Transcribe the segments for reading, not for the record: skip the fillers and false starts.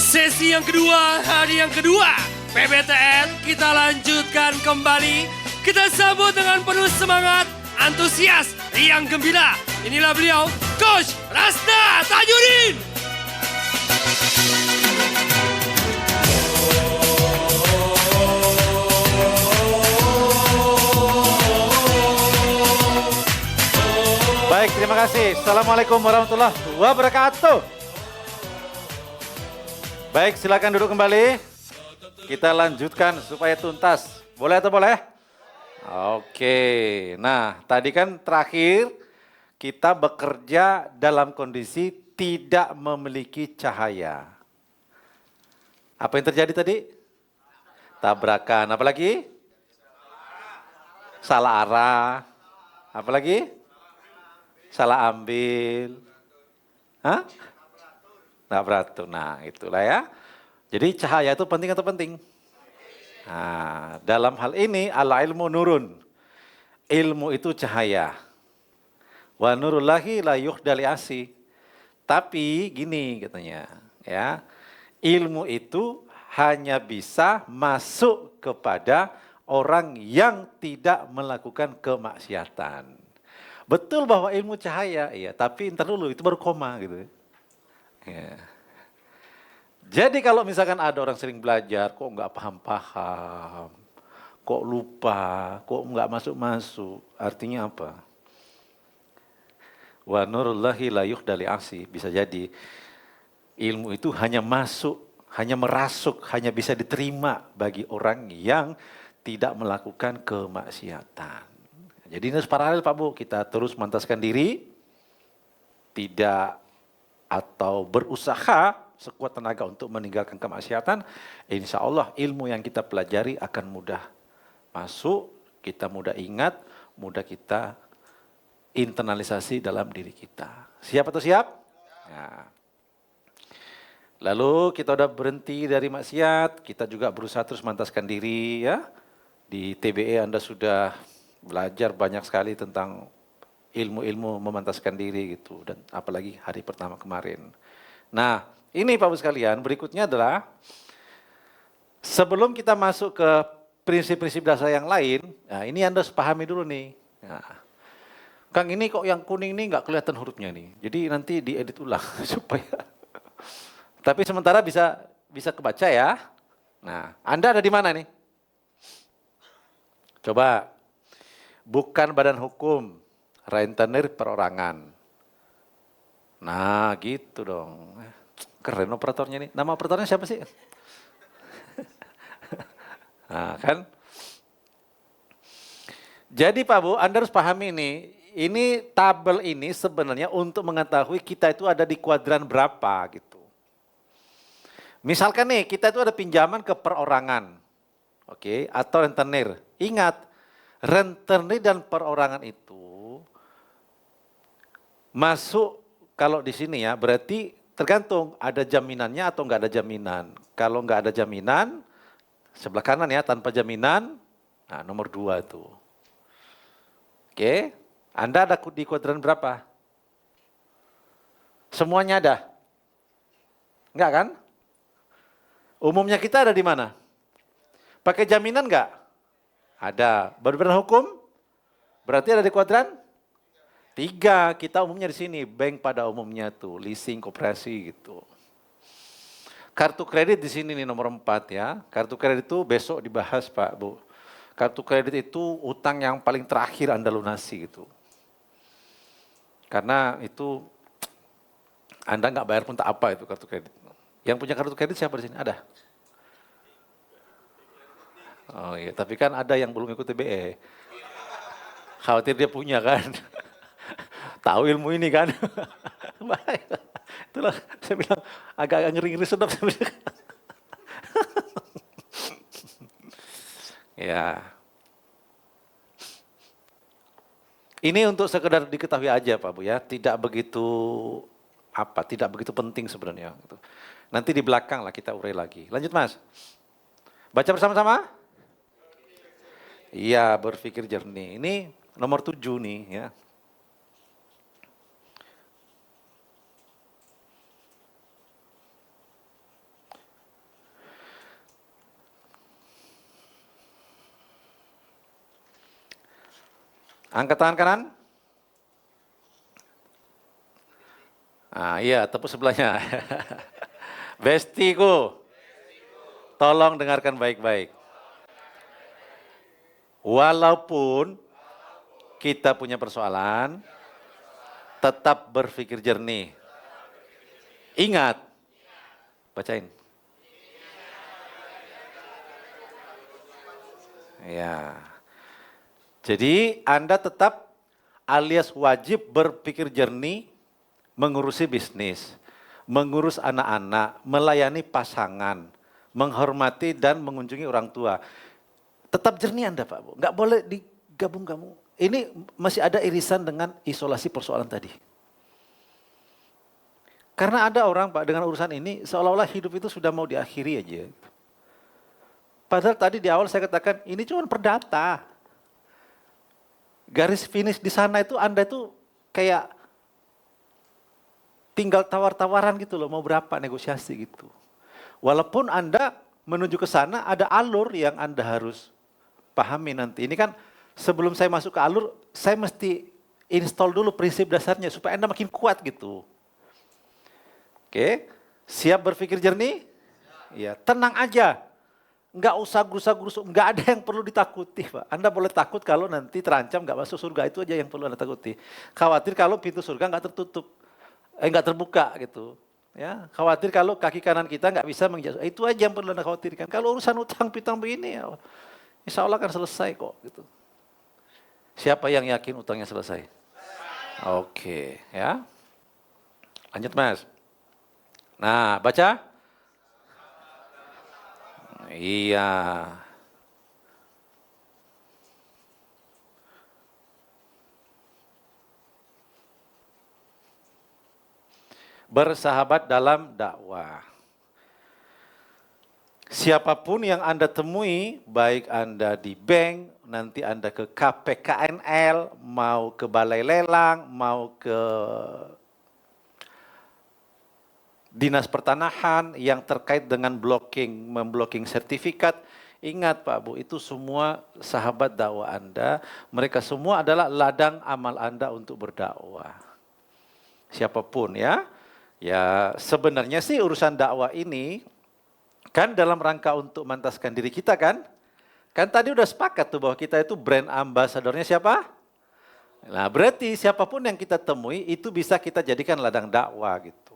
Sesi yang kedua, hari yang kedua, PBTN kita lanjutkan kembali. Kita sambut dengan penuh semangat, antusias, riang gembira. Inilah beliau, Coach Rasna Tajudin. Baik, terima kasih. Assalamualaikum warahmatullahi wabarakatuh. Baik, silakan duduk kembali. Kita lanjutkan supaya tuntas. Boleh atau boleh? Oke. Nah, tadi kan terakhir kita bekerja dalam kondisi tidak memiliki cahaya. Apa yang terjadi tadi? Tabrakan. Apa lagi? Salah arah. Apa lagi? Salah ambil. Hah? Nggak beratur. Nah, itulah ya. Jadi cahaya itu penting atau penting? Nah, dalam hal ini al-ilmu nurun. Ilmu itu cahaya. Wa nurullahi la yuhdali asi. Tapi gini katanya, ya. Ilmu itu hanya bisa masuk kepada orang yang tidak melakukan kemaksiatan. Betul bahwa ilmu cahaya, iya, tapi ntar dulu itu baru koma gitu. Ya. Jadi kalau misalkan ada orang sering belajar, kok nggak paham-paham, kok lupa, kok nggak masuk-masuk, artinya apa? Wa nurullahi la yuhdali asi, bisa jadi ilmu itu hanya masuk, hanya merasuk, hanya bisa diterima bagi orang yang tidak melakukan kemaksiatan. Jadi ini harus paralel Pak Bu, kita terus mantaskan diri, tidak atau berusaha sekuat tenaga untuk meninggalkan kemaksiatan, insya Allah ilmu yang kita pelajari akan mudah masuk, kita mudah ingat, mudah kita internalisasi dalam diri kita. Siap atau siap? Ya. Lalu kita udah berhenti dari maksiat, kita juga berusaha terus mantaskan diri ya. Di TBE Anda sudah belajar banyak sekali tentang ilmu-ilmu memantaskan diri gitu, dan apalagi hari pertama kemarin. Nah, ini Bapak Ibu sekalian, berikutnya adalah sebelum kita masuk ke prinsip-prinsip dasar yang lain, nah ini Anda harus pahami dulu nih. Nah, Kang ini kok yang kuning nih nggak kelihatan hurufnya nih, jadi nanti diedit ulang supaya. Tapi sementara bisa kebaca ya. Nah, Anda ada di mana nih? Coba, bukan badan hukum. Rentenir perorangan. Nah gitu dong. Keren operatornya nih. Nama operatornya siapa sih? Nah kan. Jadi Pak Bu, Anda harus pahami ini tabel ini sebenarnya untuk mengetahui kita itu ada di kuadran berapa gitu. Misalkan nih kita itu ada pinjaman ke perorangan. Oke, atau rentenir. Ingat, rentenir dan perorangan itu masuk kalau di sini ya, berarti tergantung ada jaminannya atau enggak ada jaminan. Kalau enggak ada jaminan, sebelah kanan ya, tanpa jaminan, nah nomor 2 itu. Oke, Anda ada di kuadran berapa? Semuanya ada? Enggak kan? Umumnya kita ada di mana? Pakai jaminan enggak? Ada. Berbadan hukum? Berarti ada di kuadran? 3, kita umumnya di sini, bank pada umumnya tuh, leasing, koperasi gitu. Kartu kredit di sini nih nomor 4 ya. Kartu kredit itu besok dibahas Pak Bu. Kartu kredit itu utang yang paling terakhir Anda lunasi gitu. Karena itu Anda nggak bayar pun tak apa itu kartu kredit. Yang punya kartu kredit siapa di sini? Ada? Oh iya, tapi kan ada yang belum ikut TBE. Khawatir dia punya kan. Tahu ilmu ini kan. Itulah saya bilang agak-agak ngeri-ngeri sedap. Ya. Ini untuk sekedar diketahui aja Pak Bu ya, tidak begitu penting sebenarnya. Nanti di belakang lah kita urai lagi. Lanjut Mas. Baca bersama-sama? Iya, berpikir jernih. Ini nomor 7 nih ya. Angkat tangan kanan. Ah iya, tepuk sebelahnya. Bestiku, tolong dengarkan baik-baik. Walaupun kita punya persoalan, tetap berpikir jernih. Ingat, bacain. Ya. Jadi Anda tetap alias wajib berpikir jernih, mengurusi bisnis, mengurus anak-anak, melayani pasangan, menghormati dan mengunjungi orang tua. Tetap jernih Anda Pak Bu, nggak boleh digabung kamu. Ini masih ada irisan dengan isolasi persoalan tadi. Karena ada orang Pak dengan urusan ini seolah-olah hidup itu sudah mau diakhiri aja. Padahal tadi di awal saya katakan ini cuma perdata. Garis finish di sana itu Anda itu kayak tinggal tawar-tawaran gitu loh, mau berapa negosiasi gitu. Walaupun Anda menuju ke sana ada alur yang Anda harus pahami nanti. Ini kan sebelum saya masuk ke alur, saya mesti install dulu prinsip dasarnya supaya Anda makin kuat gitu. Oke, siap berpikir jernih? Ya, tenang aja. Nggak usah gerusa-gerusu, nggak ada yang perlu ditakuti Pak. Anda boleh takut kalau nanti terancam nggak masuk surga, itu aja yang perlu Anda takuti. Khawatir kalau pintu surga nggak tertutup, nggak terbuka gitu. Ya, khawatir kalau kaki kanan kita nggak bisa menginjak, itu aja yang perlu Anda khawatirkan. Kalau urusan utang piutang begini ya, insya Allah akan selesai kok gitu. Siapa yang yakin utangnya selesai? Oke, ya. Lanjut Mas. Nah, baca. Iya. Bersahabat dalam dakwah. Siapapun yang Anda temui, baik Anda di bank, nanti Anda ke KPKNL, mau ke balai lelang, mau ke Dinas Pertanahan yang terkait dengan memblocking sertifikat, ingat Pak Bu, itu semua sahabat dakwah Anda, mereka semua adalah ladang amal Anda untuk berdakwah. Siapapun ya. Ya sebenarnya sih urusan dakwah ini kan dalam rangka untuk mantaskan diri kita kan. Kan tadi udah sepakat tuh bahwa kita itu brand ambasadornya siapa? Nah berarti siapapun yang kita temui itu bisa kita jadikan ladang dakwah gitu.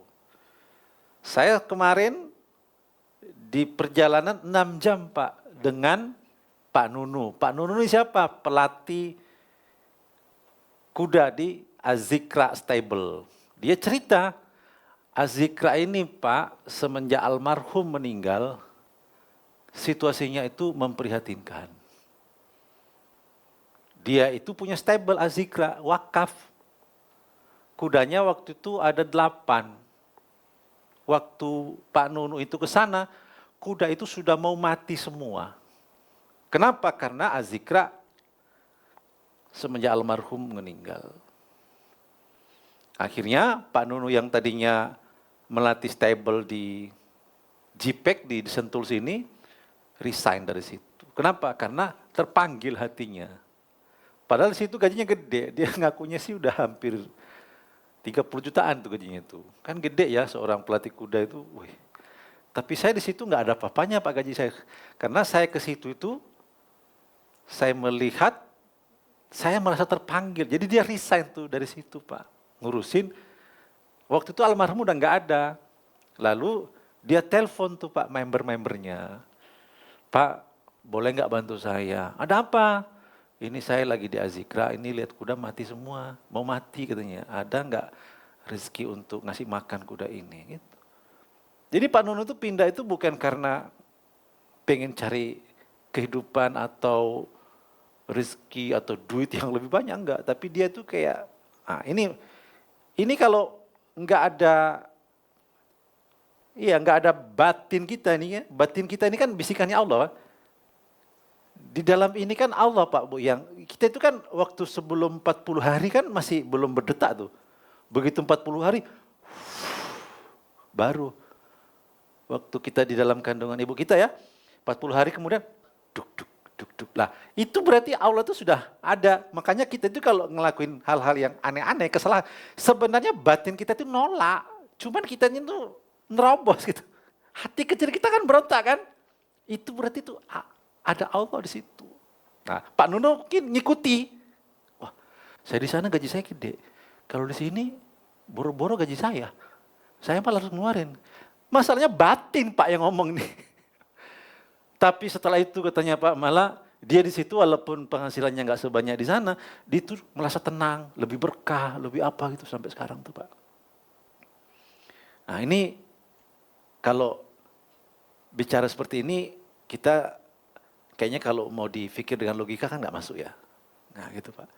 Saya kemarin di perjalanan 6 jam Pak dengan Pak Nunu. Pak Nunu ini siapa? Pelatih kuda di Azikra Stable. Dia cerita, Azikra ini Pak semenjak almarhum meninggal, situasinya itu memprihatinkan. Dia itu punya stable Azikra, wakaf. Kudanya waktu itu ada 8. Waktu Pak Nunu itu ke sana, kuda itu sudah mau mati semua. Kenapa? Karena Azikra semenjak almarhum meninggal. Akhirnya Pak Nunu yang tadinya melatih stable di JPEG di Sentul sini, resign dari situ. Kenapa? Karena terpanggil hatinya. Padahal di situ gajinya gede, dia ngakunya sih udah hampir 30 jutaan tuh gajinya itu. Kan gede ya seorang pelatih kuda itu. Wih. Tapi saya di situ nggak ada apa-apanya Pak gaji saya. Karena saya ke situ itu, saya melihat, saya merasa terpanggil. Jadi dia resign tuh dari situ Pak. Ngurusin, waktu itu almarhum udah nggak ada. Lalu dia telepon tuh Pak member-membernya. Pak boleh nggak bantu saya? Ada apa? Ini saya lagi di Azikra, ini lihat kuda mati semua, mau mati katanya. Ada nggak rezeki untuk ngasih makan kuda ini? Gitu. Jadi Pak Nunu itu pindah itu bukan karena pengen cari kehidupan atau rezeki atau duit yang lebih banyak, enggak. Tapi dia tuh kayak, ini kalau nggak ada, nggak ada batin kita nih ya. Batin kita ini kan bisikannya Allah. Di dalam ini kan Allah Pak Bu, yang kita itu kan waktu sebelum 40 hari kan masih belum berdetak tuh. Begitu 40 hari, baru waktu kita di dalam kandungan ibu kita ya, 40 hari kemudian, duk duk duk. Lah, itu berarti Allah itu sudah ada. Makanya kita itu kalau ngelakuin hal-hal yang aneh-aneh, kesalahan, sebenarnya batin kita itu nolak. Cuman kita itu nerobos gitu. Hati kecil kita kan berontak kan. Itu berarti itu ada Allah di situ. Nah, Pak Nuno mungkin ngikuti. Wah, saya di sana gaji saya gede. Kalau di sini boro-boro gaji saya malah harus ngeluarin. Masalahnya batin Pak yang ngomong nih. Tapi setelah itu katanya Pak, malah dia di situ walaupun penghasilannya nggak sebanyak di sana, dia itu merasa tenang, lebih berkah, lebih apa gitu sampai sekarang tuh Pak. Nah ini kalau bicara seperti ini, kita kayaknya kalau mau dipikir dengan logika kan nggak masuk ya. Nah gitu Pak.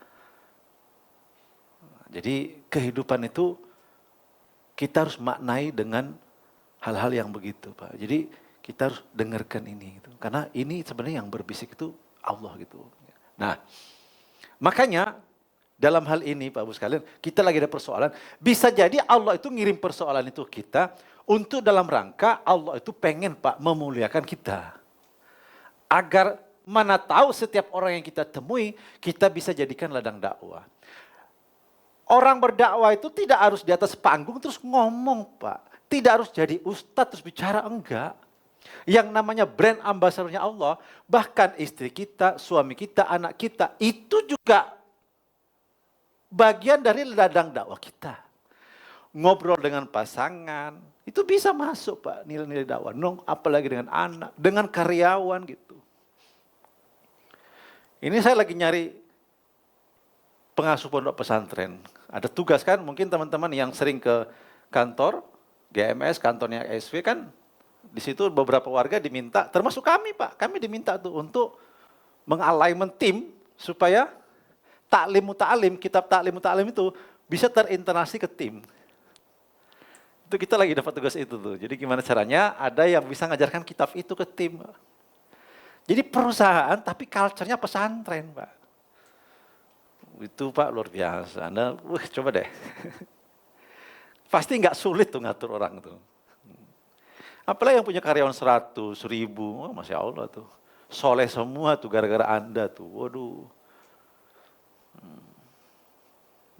Jadi kehidupan itu kita harus maknai dengan hal-hal yang begitu Pak. Jadi kita harus dengarkan ini gitu. Karena ini sebenarnya yang berbisik itu Allah gitu. Nah, makanya dalam hal ini Pak Ibu sekalian, kita lagi ada persoalan. Bisa jadi Allah itu ngirim persoalan itu kita untuk dalam rangka Allah itu pengen Pak memuliakan kita. Agar mana tahu setiap orang yang kita temui, kita bisa jadikan ladang dakwah. Orang berdakwah itu tidak harus di atas panggung terus ngomong Pak. Tidak harus jadi ustadz terus bicara, enggak. Yang namanya brand ambassadornya Allah, bahkan istri kita, suami kita, anak kita, itu juga bagian dari ladang dakwah kita. Ngobrol dengan pasangan, itu bisa masuk Pak, nilai-nilai dakwah. Apalagi dengan anak, dengan karyawan gitu. Ini saya lagi nyari pengasuh pondok pesantren. Ada tugas kan, mungkin teman-teman yang sering ke kantor, GMS, kantornya SW kan, di situ beberapa warga diminta, termasuk kami Pak, kami diminta tuh untuk mengalignment tim supaya taklim muta'alim, kitab taklim muta'alim itu bisa terintegrasi ke tim. Itu kita lagi dapat tugas itu tuh. Jadi gimana caranya ada yang bisa ngajarkan kitab itu ke tim. Jadi perusahaan tapi culture-nya pesantren Pak. Itu Pak luar biasa. Anda coba deh. Pasti nggak sulit tuh ngatur orang tuh. Apalagi yang punya karyawan 100, 1000, oh, Masya Allah tuh. Soleh semua tuh gara-gara Anda tuh, waduh.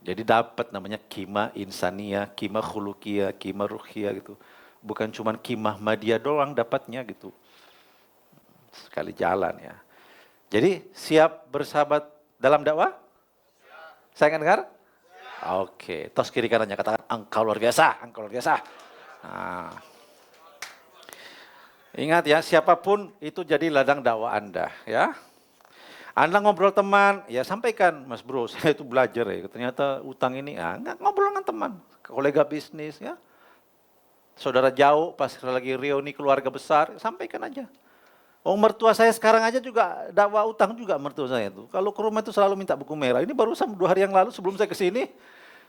Jadi dapat namanya kima insania, kima khulukia, kima ruhia gitu. Bukan cuma kima madiyah doang dapatnya gitu. Sekali jalan ya. Jadi siap bersahabat dalam dakwah? Saya akan dengar? Oke, tos kiri kanannya katakan engkau luar biasa, engkau luar biasa. Nah. Ingat ya, siapapun itu jadi ladang dakwah Anda ya. Anda ngobrol teman, ya sampaikan, Mas Bro, saya itu belajar ya, ternyata utang ini, enggak, ngobrol dengan teman, kolega bisnis ya. Saudara jauh, pas lagi reuni keluarga besar, sampaikan aja. Oh mertua saya sekarang aja juga dakwah utang juga mertua saya tuh. Kalau ke rumah itu selalu minta buku merah. Ini baru 2 hari yang lalu sebelum saya ke sini,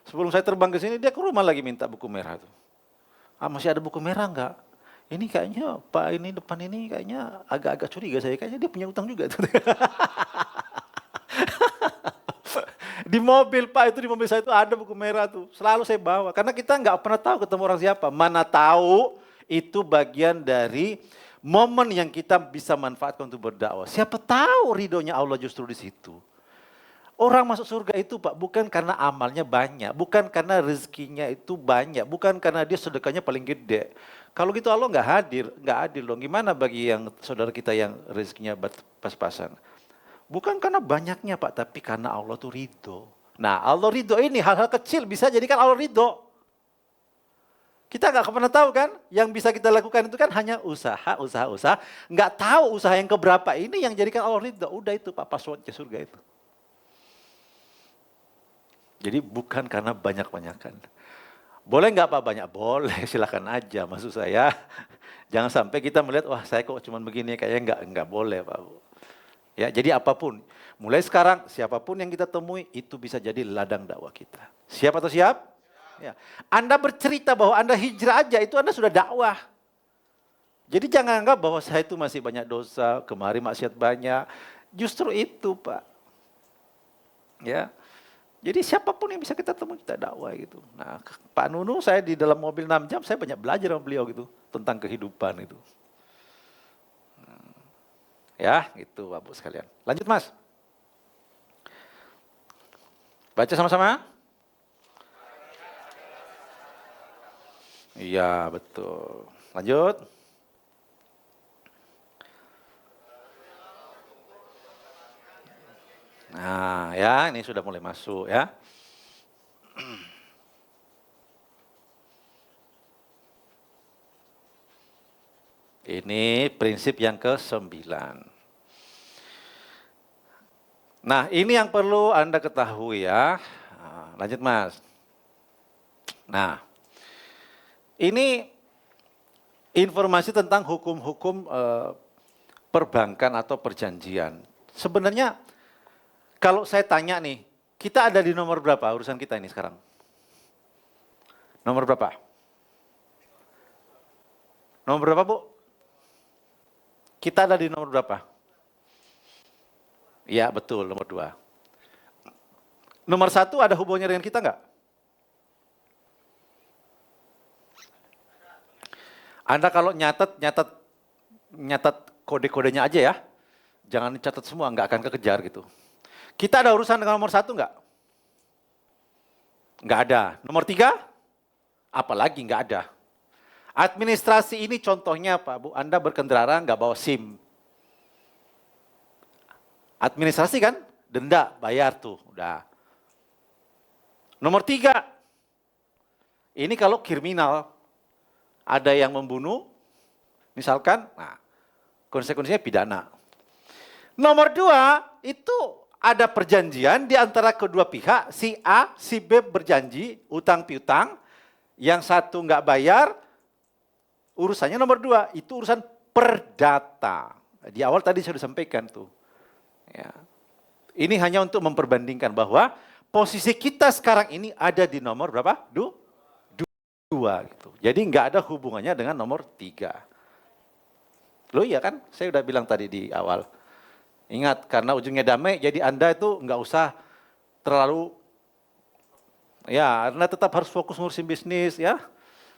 sebelum saya terbang ke sini, dia ke rumah lagi minta buku merah tuh. Masih ada buku merah enggak? Ini kayaknya Pak ini depan ini kayaknya agak-agak curiga saya. Kayaknya dia punya utang juga. Di mobil Pak itu, di mobil saya itu ada buku merah tuh. Selalu saya bawa. Karena kita nggak pernah tahu ketemu orang siapa. Mana tahu itu bagian dari momen yang kita bisa manfaatkan untuk berdakwah. Siapa tahu ridhonya Allah justru di situ. Orang masuk surga itu Pak bukan karena amalnya banyak. Bukan karena rezekinya itu banyak. Bukan karena dia sedekahnya paling gede. Kalau gitu Allah nggak adil dong. Gimana bagi yang saudara kita yang rezekinya pas-pasan? Bukan karena banyaknya Pak, tapi karena Allah tuh ridho. Nah Allah ridho ini hal-hal kecil bisa jadikan Allah ridho. Kita nggak pernah tahu kan, yang bisa kita lakukan itu kan hanya usaha. Nggak tahu usaha yang keberapa ini yang jadikan Allah ridho. Udah itu Pak passwordnya surga itu. Jadi bukan karena banyak-banyakan. Boleh nggak Pak banyak? Boleh, silakan aja. Maksud saya, jangan sampai kita melihat, wah saya kok cuma begini, kayaknya nggak boleh Pak. Ya, jadi apapun, mulai sekarang siapapun yang kita temui itu bisa jadi ladang dakwah kita. Siap atau siap? Ya. Anda bercerita bahwa Anda hijrah aja, itu Anda sudah dakwah. Jadi jangan anggap bahwa saya itu masih banyak dosa, kemarin maksiat banyak. Justru itu Pak. Ya. Jadi siapapun yang bisa kita temui kita dakwah gitu. Nah, Pak Nunu saya di dalam mobil 6 jam saya banyak belajar sama beliau gitu tentang kehidupan itu. Ya, itu Bapak sekalian. Lanjut Mas. Baca sama-sama. Iya, betul. Lanjut. Nah, ya, ini sudah mulai masuk ya. Ini prinsip yang ke-9. Nah, ini yang perlu Anda ketahui ya. Nah, lanjut Mas. Nah, ini informasi tentang hukum-hukum perbankan atau perjanjian. Sebenarnya kalau saya tanya nih, kita ada di nomor berapa urusan kita ini sekarang? Nomor berapa? Nomor berapa, Bu? Kita ada di nomor berapa? Iya, betul, nomor 2. Nomor 1 ada hubungannya dengan kita nggak? Anda kalau nyatat kode-kodenya aja ya. Jangan dicatat semua, nggak akan kekejar gitu. Kita ada urusan dengan nomor 1 nggak? Nggak ada. Nomor 3? Apalagi nggak ada. Administrasi ini contohnya Pak Bu, Anda berkendara nggak bawa SIM. Administrasi kan, denda, bayar tuh, udah. Nomor 3, ini kalau kriminal, ada yang membunuh, misalkan, nah konsekuensinya pidana. Nomor 2, itu ada perjanjian di antara kedua pihak, si A, si B berjanji, utang piutang, yang satu nggak bayar, urusannya nomor 2, itu urusan perdata. Di awal tadi saya sudah sampaikan tuh. Ya. Ini hanya untuk memperbandingkan bahwa posisi kita sekarang ini ada di nomor berapa? 2 gitu. Jadi nggak ada hubungannya dengan nomor 3. Loh iya kan? Saya udah bilang tadi di awal. Ingat, karena ujungnya damai, jadi Anda itu nggak usah terlalu, ya, Anda tetap harus fokus ngurusin bisnis, ya.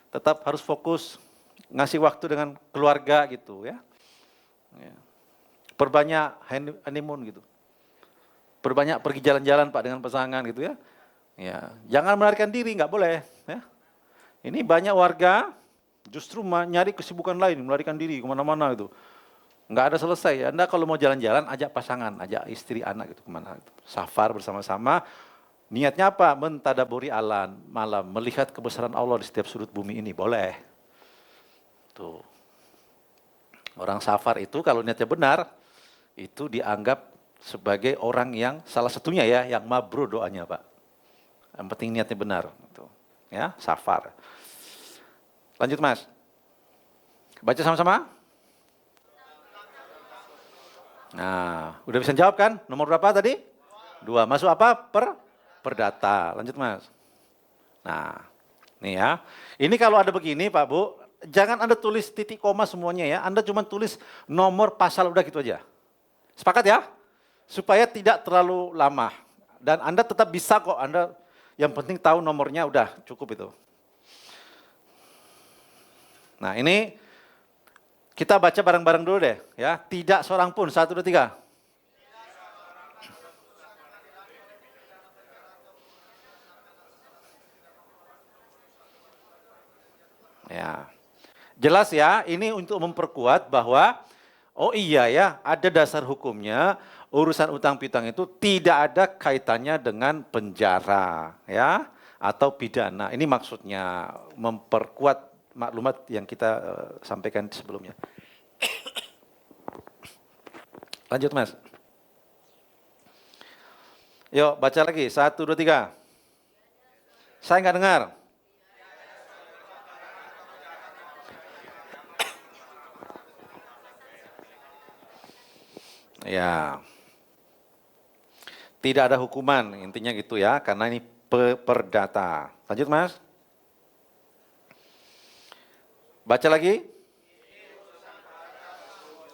Tetap harus fokus ngasih waktu dengan keluarga gitu, ya. Perbanyak honeymoon gitu. Perbanyak pergi jalan-jalan Pak dengan pasangan gitu ya. Ya, jangan melarikan diri, nggak boleh. Ya. Ini banyak warga justru nyari kesibukan lain, melarikan diri kemana-mana gitu. Nggak ada selesai. Anda kalau mau jalan-jalan, ajak pasangan, ajak istri, anak gitu kemana. Gitu. Safar bersama-sama. Niatnya apa? Mentadaburi alam, malam, melihat kebesaran Allah di setiap sudut bumi ini. Boleh. Tuh. Orang safar itu kalau niatnya benar, itu dianggap sebagai orang yang salah satunya ya, yang mabrur doanya Pak. Yang penting niatnya benar. Gitu. Ya, safar. Lanjut Mas. Baca sama-sama. Nah, udah bisa jawab kan? Nomor berapa tadi? 2. Masuk apa? Perdata. Lanjut Mas. Nah, nih ya. Ini kalau ada begini Pak Bu, jangan Anda tulis titik koma semuanya ya. Anda cuma tulis nomor pasal udah gitu aja. Sepakat ya? Supaya tidak terlalu lama. Dan Anda tetap bisa kok, Anda yang penting tahu nomornya udah cukup itu. Nah ini kita baca bareng-bareng dulu deh ya. Tidak seorang pun, 1, 2, 3. Ya. Jelas ya, ini untuk memperkuat bahwa oh iya ya, ada dasar hukumnya, urusan utang piutang itu tidak ada kaitannya dengan penjara ya atau pidana. Ini maksudnya memperkuat maklumat yang kita sampaikan sebelumnya. Lanjut Mas. Yuk baca lagi, 1, 2, 3. Saya nggak dengar. Ya, tidak ada hukuman, intinya gitu ya, karena ini perdata. Lanjut Mas. Baca lagi.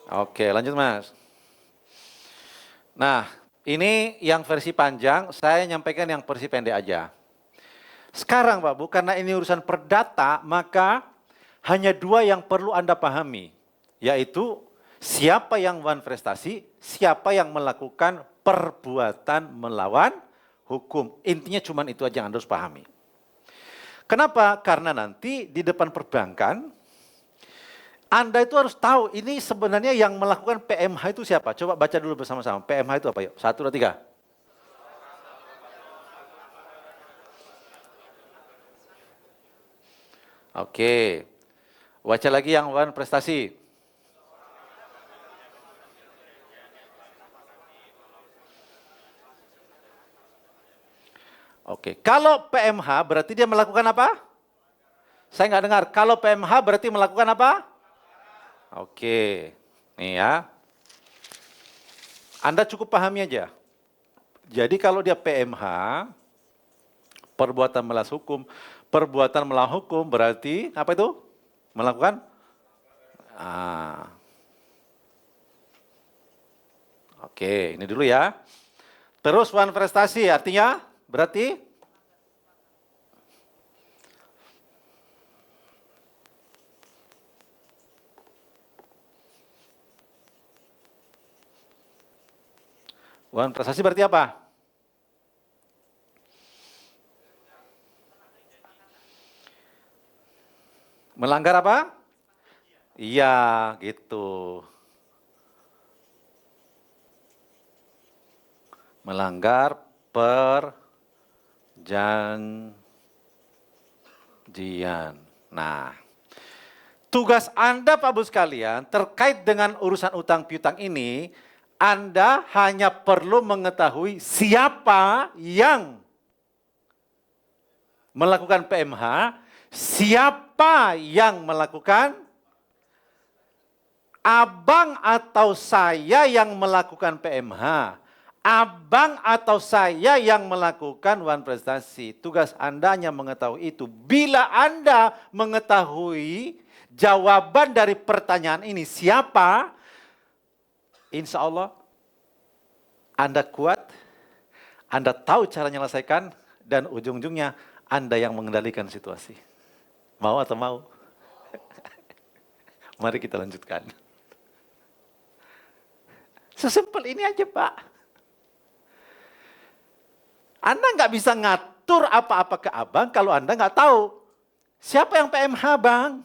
Oke, lanjut Mas. Nah, ini yang versi panjang, saya nyampaikan yang versi pendek aja. Sekarang Pak Bu, karena ini urusan perdata, maka hanya 2 yang perlu Anda pahami, yaitu Siapa yang manifestasi, siapa yang melakukan perbuatan melawan hukum. Intinya cuma itu aja yang Anda harus pahami. Kenapa? Karena nanti di depan perbankan, Anda itu harus tahu ini sebenarnya yang melakukan PMH itu siapa. Coba baca dulu bersama-sama. PMH itu apa yuk? 1, 2, 3. Oke. Baca lagi yang prestasi. Oke, kalau PMH berarti dia melakukan apa? Saya nggak dengar. Kalau PMH berarti melakukan apa? Oke, nih ya. Anda cukup pahami aja. Jadi kalau dia PMH, perbuatan melawan hukum, perbuatan melawan hukum berarti apa itu? Melakukan? Oke, ini dulu ya. Terus prestasi artinya berarti prestasi berarti apa? Melanggar apa? Iya, gitu. Melanggar perjanjian. Nah, tugas Anda Pak Bu sekalian terkait dengan urusan utang piutang ini, Anda hanya perlu mengetahui siapa yang melakukan PMH, siapa yang melakukan, abang atau saya yang melakukan PMH, abang atau saya yang melakukan prestasi. Tugas Anda hanya mengetahui itu. Bila Anda mengetahui jawaban dari pertanyaan ini siapa, insya Allah Anda kuat, Anda tahu cara menyelesaikan, dan ujung-ujungnya Anda yang mengendalikan situasi. Mau atau mau? Mari kita lanjutkan. Sesimpel ini aja Pak. Anda nggak bisa ngatur apa-apa ke abang kalau Anda nggak tahu. Siapa yang PMH bang?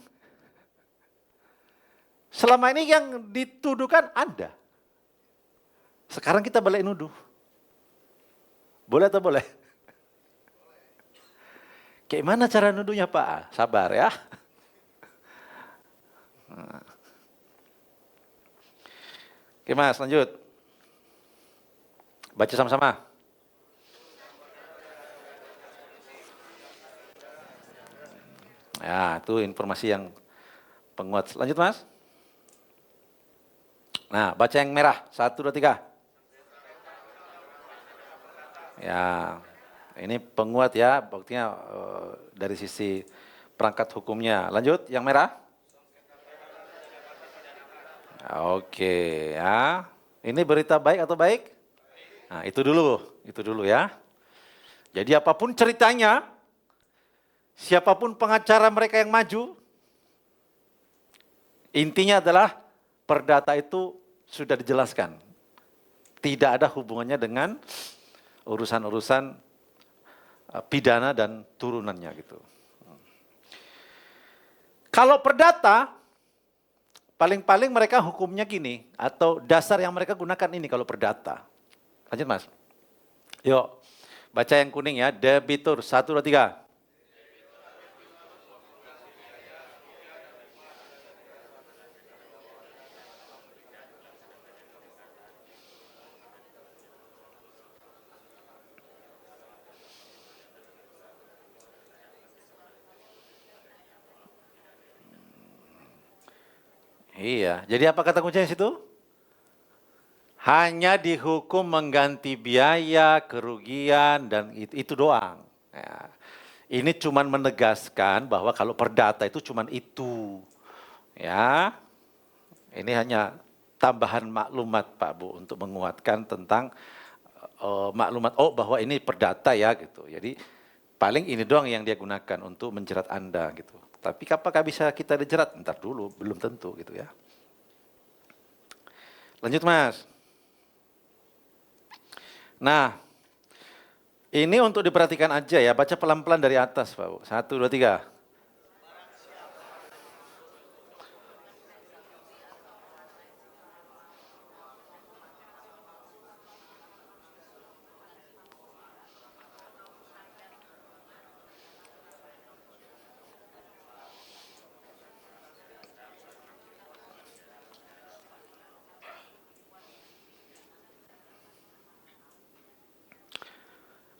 Selama ini yang dituduhkan Anda. Sekarang kita balik nuduh. Boleh atau boleh? Kayak mana cara nuduhnya Pak? Sabar ya. Oke Mas, lanjut. Baca sama-sama. Ya, itu informasi yang penguat. Lanjut Mas. Nah, baca yang merah. 1, 2, 3. Ya, ini penguat ya, buktinya dari sisi perangkat hukumnya. Lanjut, yang merah. Oke, ya. Ini berita baik atau baik? Nah, itu dulu ya. Jadi apapun ceritanya, siapapun pengacara mereka yang maju, intinya adalah perdata itu sudah dijelaskan. Tidak ada hubungannya dengan urusan-urusan pidana dan turunannya gitu. Kalau perdata, paling-paling mereka hukumnya gini, atau dasar yang mereka gunakan ini kalau perdata. Lanjut Mas. Yuk, baca yang kuning ya, debitur 1, 2, 3. Iya, jadi apa kata kuncinya situ? Hanya dihukum mengganti biaya, kerugian, dan itu doang. Ya. Ini cuman menegaskan bahwa kalau perdata itu cuman itu. Ya, ini hanya tambahan maklumat Pak Bu untuk menguatkan tentang maklumat bahwa ini perdata ya gitu. Jadi paling ini doang yang dia gunakan untuk menjerat Anda gitu. Tapi apakah bisa kita dijerat? Ntar dulu, belum tentu gitu ya. Lanjut Mas. Nah, ini untuk diperhatikan aja ya, baca pelan-pelan dari atas Pak Bu. 1, 2, 3.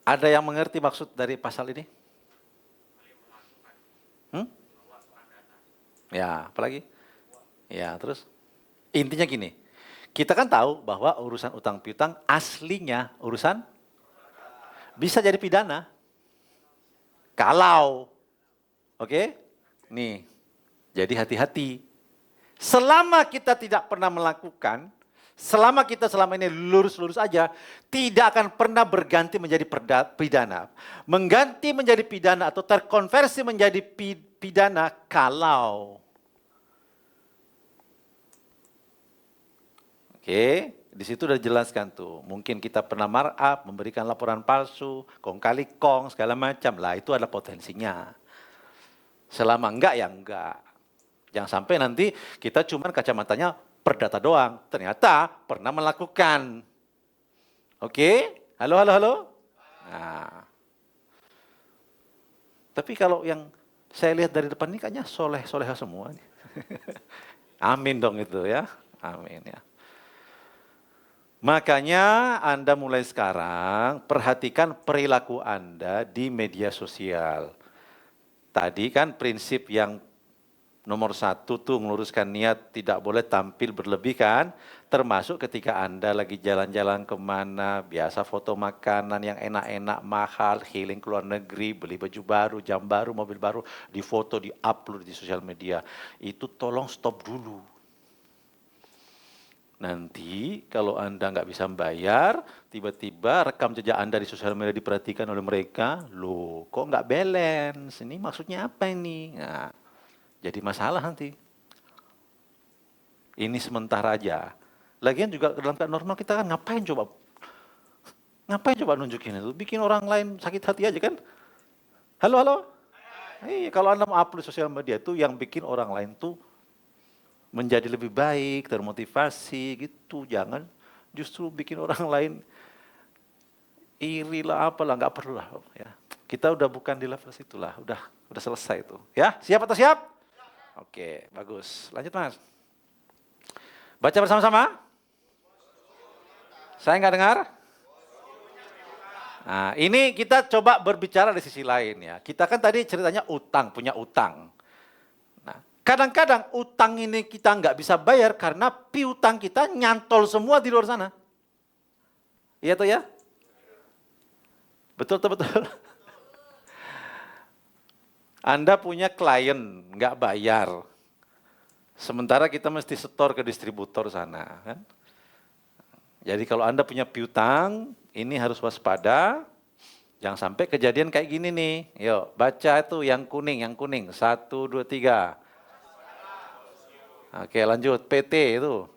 Ada yang mengerti maksud dari pasal ini? Ya, apalagi? Ya, terus intinya gini, kita kan tahu bahwa urusan utang piutang aslinya urusan bisa jadi pidana. Kalau, oke? Nih, jadi hati-hati. Selama kita tidak pernah melakukan, selama kita selama ini lurus-lurus aja, tidak akan pernah berganti menjadi pidana. Mengganti menjadi pidana atau terkonversi menjadi pidana kalau, oke, di situ udah dijelaskan tuh. Mungkin kita pernah markup, memberikan laporan palsu, kong kali kong, segala macam. Lah itu ada potensinya. Selama enggak ya enggak. Jangan sampai nanti kita cuma kacamatanya perdata doang. Ternyata pernah melakukan. Oke? Halo, halo, halo? Nah. Tapi kalau yang saya lihat dari depan ini kayaknya soleh-soleha semua. Amin dong itu ya. Amin ya. Makanya Anda mulai sekarang perhatikan perilaku Anda di media sosial. Tadi kan prinsip yang nomor 1 tuh meluruskan niat, tidak boleh tampil berlebih kan. Termasuk ketika Anda lagi jalan-jalan kemana, biasa foto makanan yang enak-enak, mahal, healing ke luar negeri, beli baju baru, jam baru, mobil baru, difoto, di-upload di sosial media. Itu tolong stop dulu. Nanti kalau Anda nggak bisa bayar, tiba-tiba rekam jejak Anda di sosial media diperhatikan oleh mereka, loh kok nggak balance, ini maksudnya apa ini? Nah, jadi masalah nanti. Ini sementara aja. Lagian juga dalam keadaan normal kita kan ngapain coba nunjukin itu, bikin orang lain sakit hati aja kan? Halo, halo? Kalau Anda mau upload sosial media itu yang bikin orang lain tuh menjadi lebih baik, termotivasi gitu. Jangan justru bikin orang lain iri lah, apalah, nggak perlu lah. Ya. Kita udah bukan di level situ lah, udah selesai itu. Ya, siap atau siap? Oke, bagus. Lanjut Mas. Baca bersama-sama. Saya nggak dengar. Nah, ini kita coba berbicara dari sisi lain ya. Kita kan tadi ceritanya utang, punya utang. Kadang-kadang utang ini kita nggak bisa bayar karena piutang kita nyantol semua di luar sana. Iya tuh ya? Betul. Anda punya klien nggak bayar. Sementara kita mesti setor ke distributor sana. Kan? Jadi kalau Anda punya piutang, ini harus waspada. Jangan sampai kejadian kayak gini nih. Yuk baca itu yang kuning. 1, 2, 3. Oke lanjut, PT itu.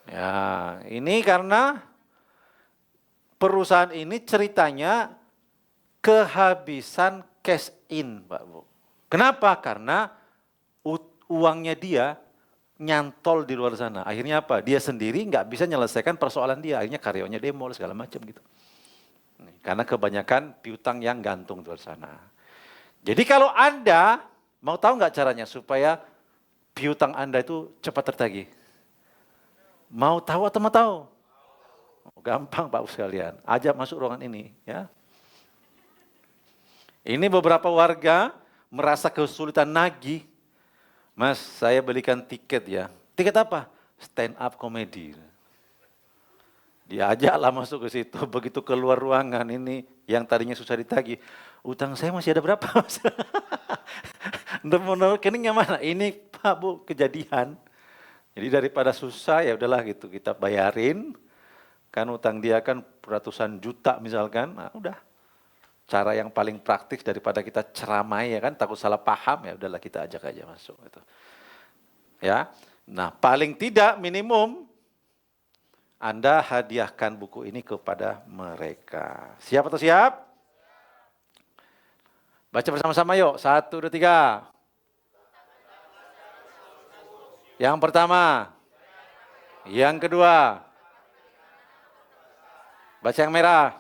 Ya, ini karena perusahaan ini ceritanya kehabisan cash in, Pak Bu. Kenapa? Karena uangnya dia nyantol di luar sana. Akhirnya apa? Dia sendiri nggak bisa menyelesaikan persoalan dia. Akhirnya karyawannya demo segala macam gitu. Karena kebanyakan piutang yang gantung di luar sana. Jadi kalau Anda mau tahu nggak caranya supaya piutang Anda itu cepat tertagih? Mau tahu atau mau tahu? Gampang Pak sekalian, ajak masuk ruangan ini ya. Ini beberapa warga merasa kesulitan nagih. Mas, saya belikan tiket ya. Tiket apa? Stand up comedy. Diajaklah masuk ke situ, begitu keluar ruangan ini yang tadinya susah ditagih. Utang saya masih ada berapa Mas? Rekeningnya mana? Ini Pak Bu kejadian. Jadi daripada susah ya udahlah gitu kita bayarin. Kan utang dia kan ratusan juta misalkan, nah udah cara yang paling praktis daripada kita ceramai ya kan, takut salah paham ya udahlah kita ajak aja masuk gitu. Ya. Nah, paling tidak minimum Anda hadiahkan buku ini kepada mereka. Siap atau siap? Baca bersama-sama yuk. 1, 2, 3. Yang pertama. Yang kedua. Baca yang merah.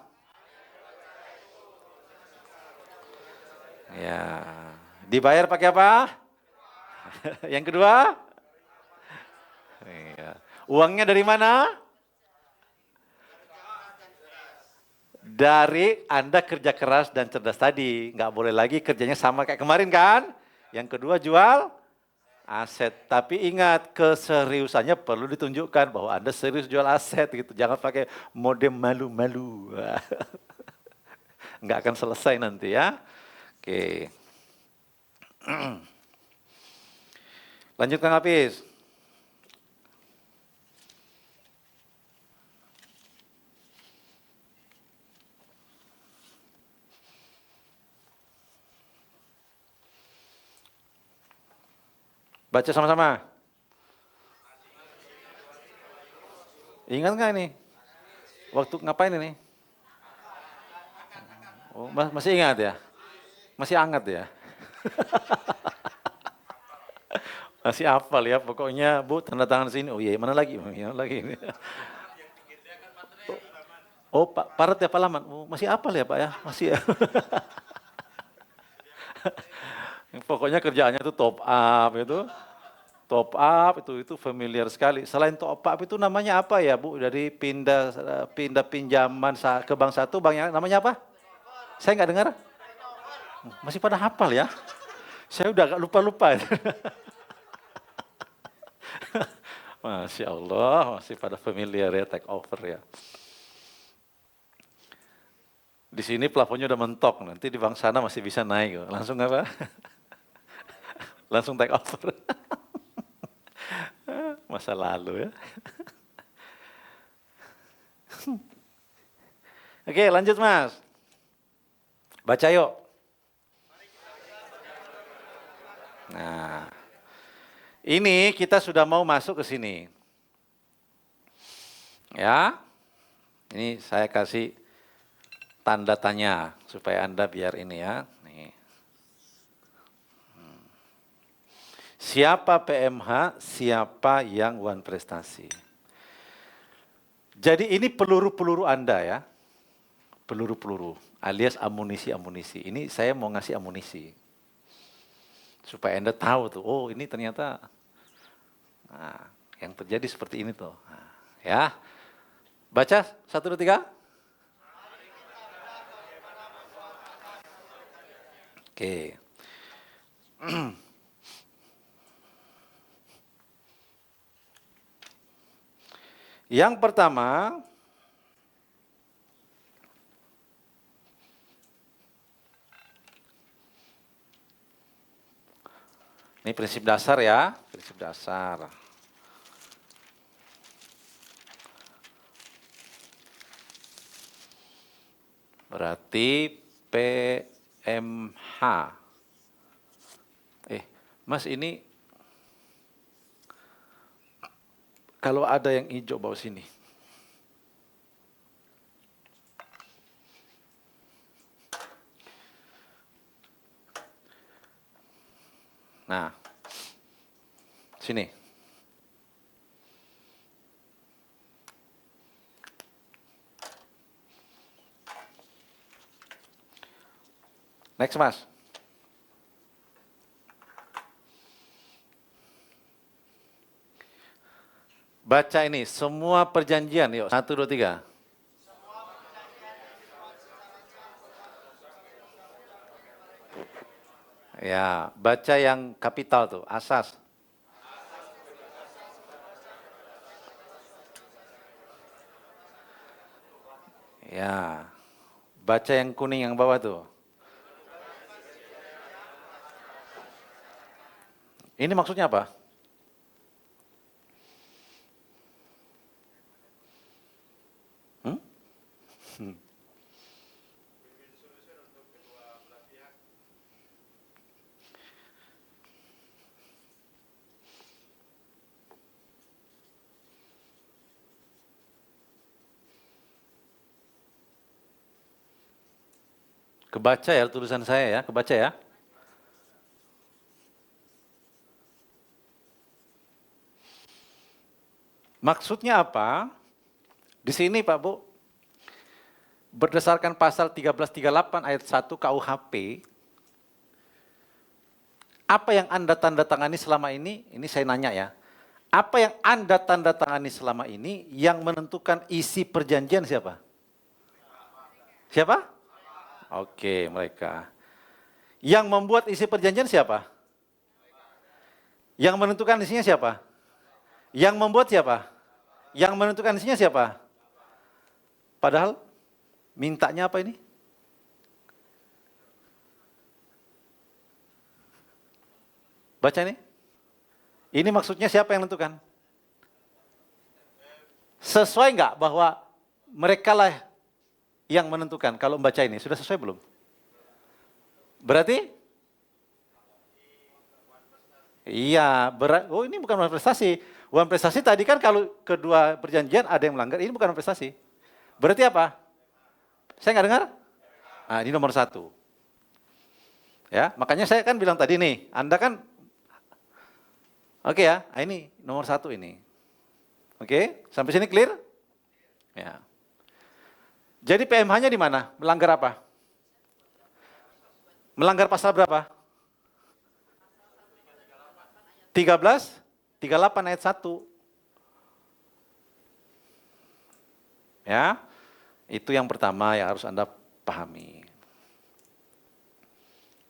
Ya. Dibayar pakai apa? Yang kedua? Iya. Uangnya dari mana? Dari Anda kerja keras dan cerdas tadi. Nggak boleh lagi kerjanya sama kayak kemarin kan? Yang kedua jual aset. Tapi ingat keseriusannya perlu ditunjukkan bahwa Anda serius jual aset gitu. Jangan pakai mode malu-malu. Nggak akan selesai nanti ya. Oke. Lanjut Kang Hafiz. Baca sama-sama. Ingat nggak ini? Waktu ngapain ini? Oh, masih ingat ya? Masih hangat ya? Masih hafal ya, pokoknya Bu tanda tangan sini. Oh iya, mana lagi? Oh, iya, lagi ini. Oh, Pak Paret ya Pak Laman. Oh, masih hafal ya Pak ya? Masih ya. Pokoknya kerjaannya itu top up itu. Top up itu familiar sekali. Selain top up itu namanya apa ya Bu? Dari pindah pinjaman ke bank satu, bank yang namanya apa? Saya nggak dengar. Masih pada hafal ya? Saya udah agak lupa-lupa. Masya Allah, masih pada familiar ya, take over ya. Di sini plafonnya udah mentok, nanti di bank sana masih bisa naik. Langsung apa? Langsung take over. Masa lalu ya. Oke, lanjut Mas. Baca yuk. Nah, ini kita sudah mau masuk ke sini. Ya, ini saya kasih tanda tanya supaya Anda biar ini ya. Nih. Siapa PMH, siapa yang One Prestasi. Jadi ini peluru-peluru Anda ya. Peluru-peluru alias amunisi-amunisi. Ini saya mau ngasih amunisi. Supaya Anda tahu tuh, oh ini ternyata yang terjadi seperti ini tuh. Ya. Baca 1, 2, 3. Oke. Yang pertama, ini prinsip dasar ya, prinsip dasar. Berarti PMH. Mas ini kalau ada yang hijau bawa sini. Nah, sini. Next Mas. Baca ini, semua perjanjian, yuk 1, 2, 3. Ya, baca yang kapital tuh, asas. Ya, baca yang kuning yang bawah tuh. Ini maksudnya apa? Kebaca ya tulisan saya ya, kebaca ya. Maksudnya apa? Di sini Pak Bu, berdasarkan pasal 1338 ayat 1 KUHP, apa yang Anda tanda tangani selama ini saya nanya ya, apa yang Anda tanda tangani selama ini yang menentukan isi perjanjian siapa? Siapa? Oke, mereka. Yang membuat isi perjanjian siapa? Yang menentukan isinya siapa? Yang membuat siapa? Yang menentukan isinya siapa? Padahal mintanya apa ini? Baca ini. Ini maksudnya siapa yang menentukan? Sesuai nggak bahwa mereka lah yang menentukan kalau membaca ini? Sudah sesuai belum? Berarti? Iya, oh ini bukan one prestasi. One prestasi tadi kan kalau kedua perjanjian ada yang melanggar, ini bukan one prestasi. Berarti apa? Saya nggak dengar? Nah, ini nomor 1. Ya, makanya saya kan bilang tadi nih, Anda kan, oke ya, ini nomor 1 ini. Oke, sampai sini clear? Ya. Jadi PMH-nya di mana? Melanggar apa? Melanggar pasal berapa? 1338 ayat 1. Ya. Itu yang pertama yang harus Anda pahami.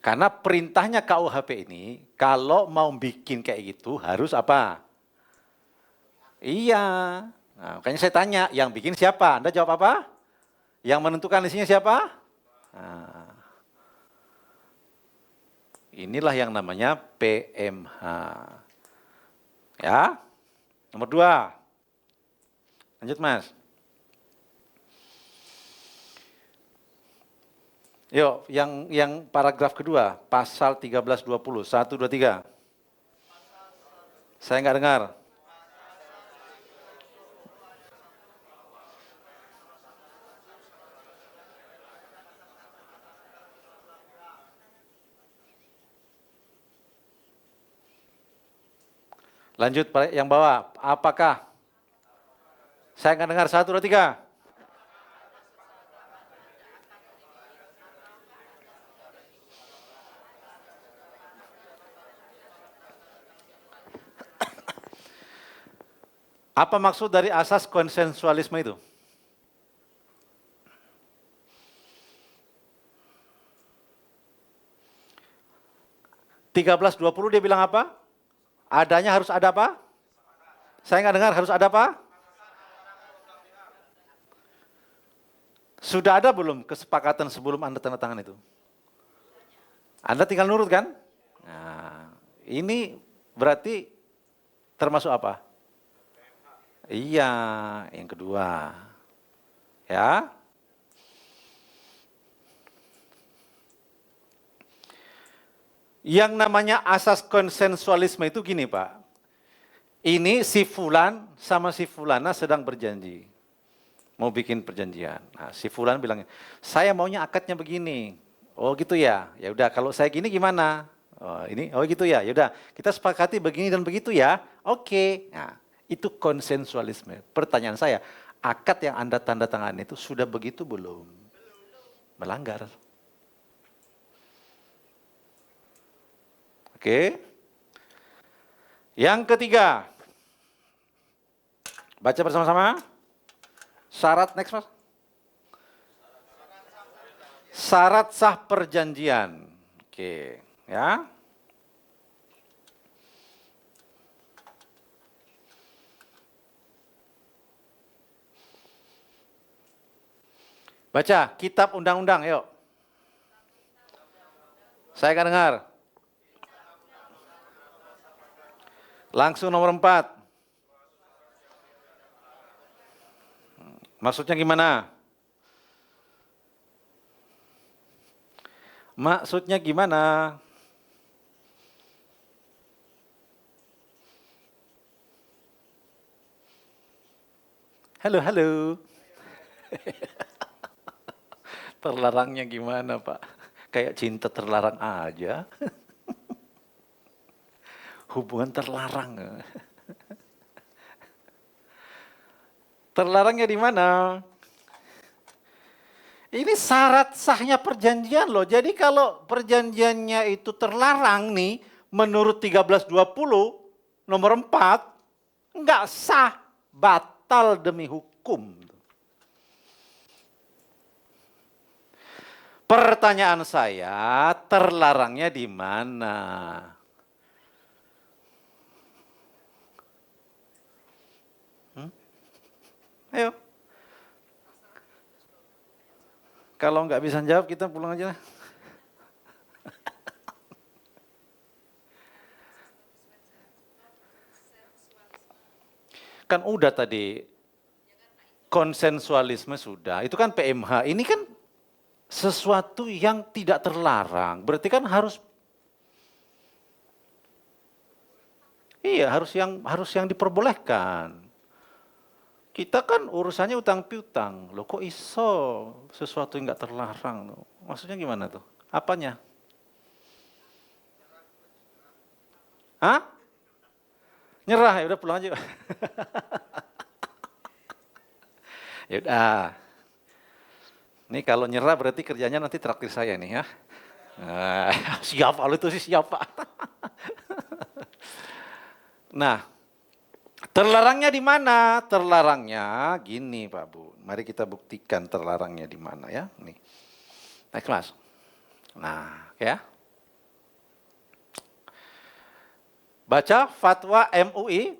Karena perintahnya KUHP ini kalau mau bikin kayak gitu harus apa? Iya. Nah, makanya saya tanya, yang bikin siapa? Anda jawab apa? Yang menentukan isinya siapa? Nah, inilah yang namanya PMH. Ya. Nomor 2. Lanjut Mas. Yuk, yang paragraf kedua, pasal 1320, 1, 2, 3. Saya nggak dengar. Lanjut yang bawah, apakah? Saya nggak dengar, 1, 2, 3. Apa maksud dari asas konsensualisme itu? (1320) dia bilang apa? Adanya harus ada apa? Saya nggak dengar, harus ada apa? Sudah ada belum kesepakatan sebelum Anda tanda tangan itu? Anda tinggal nurut kan? Nah, ini berarti termasuk apa? Iya, yang kedua. Ya. Yang namanya asas konsensualisme itu gini Pak. Ini si Fulan sama si Fulana sedang berjanji. Mau bikin perjanjian. Nah, si Fulan bilang, saya maunya akadnya begini. Oh gitu ya. Ya udah, kalau saya gini gimana? Oh ini, oh gitu ya. Ya udah, kita sepakati begini dan begitu ya. Oke. Nah, itu konsensualisme. Pertanyaan saya, akad yang Anda tanda tangan itu sudah begitu belum? Melanggar. Oke. Yang ketiga. Baca bersama-sama. Syarat next Mas. Syarat sah perjanjian. Oke, ya. Baca kitab undang-undang, yuk. Saya akan dengar. Langsung nomor 4. Maksudnya gimana? Maksudnya gimana? Halo, halo. Terlarangnya gimana Pak? Kayak cinta terlarang aja. Hubungan terlarang. Terlarangnya di mana? Ini syarat sahnya perjanjian loh. Jadi kalau perjanjiannya itu terlarang nih, menurut 1320 nomor 4, enggak sah, batal demi hukum. Pertanyaan saya, terlarangnya di mana? Ayo. Kalau nggak bisa jawab, kita pulang aja. Kan udah tadi, konsensualisme sudah. Itu kan PMH. Ini kan sesuatu yang tidak terlarang. Berarti kan harus, iya harus yang diperbolehkan. Kita kan urusannya utang piutang. Loh kok iso sesuatu yang nggak terlarang? Maksudnya gimana tuh? Apanya? Hah? Nyerah ya udah pulang aja. Ya udah. Ini kalau nyerah berarti kerjanya nanti traktir saya nih ya. Siap, kalau itu sih siap Pak. Nah, terlarangnya di mana? Terlarangnya gini Pak Bu. Mari kita buktikan terlarangnya di mana ya. Nih. Next Mas. Nah, ya. Baca fatwa MUI.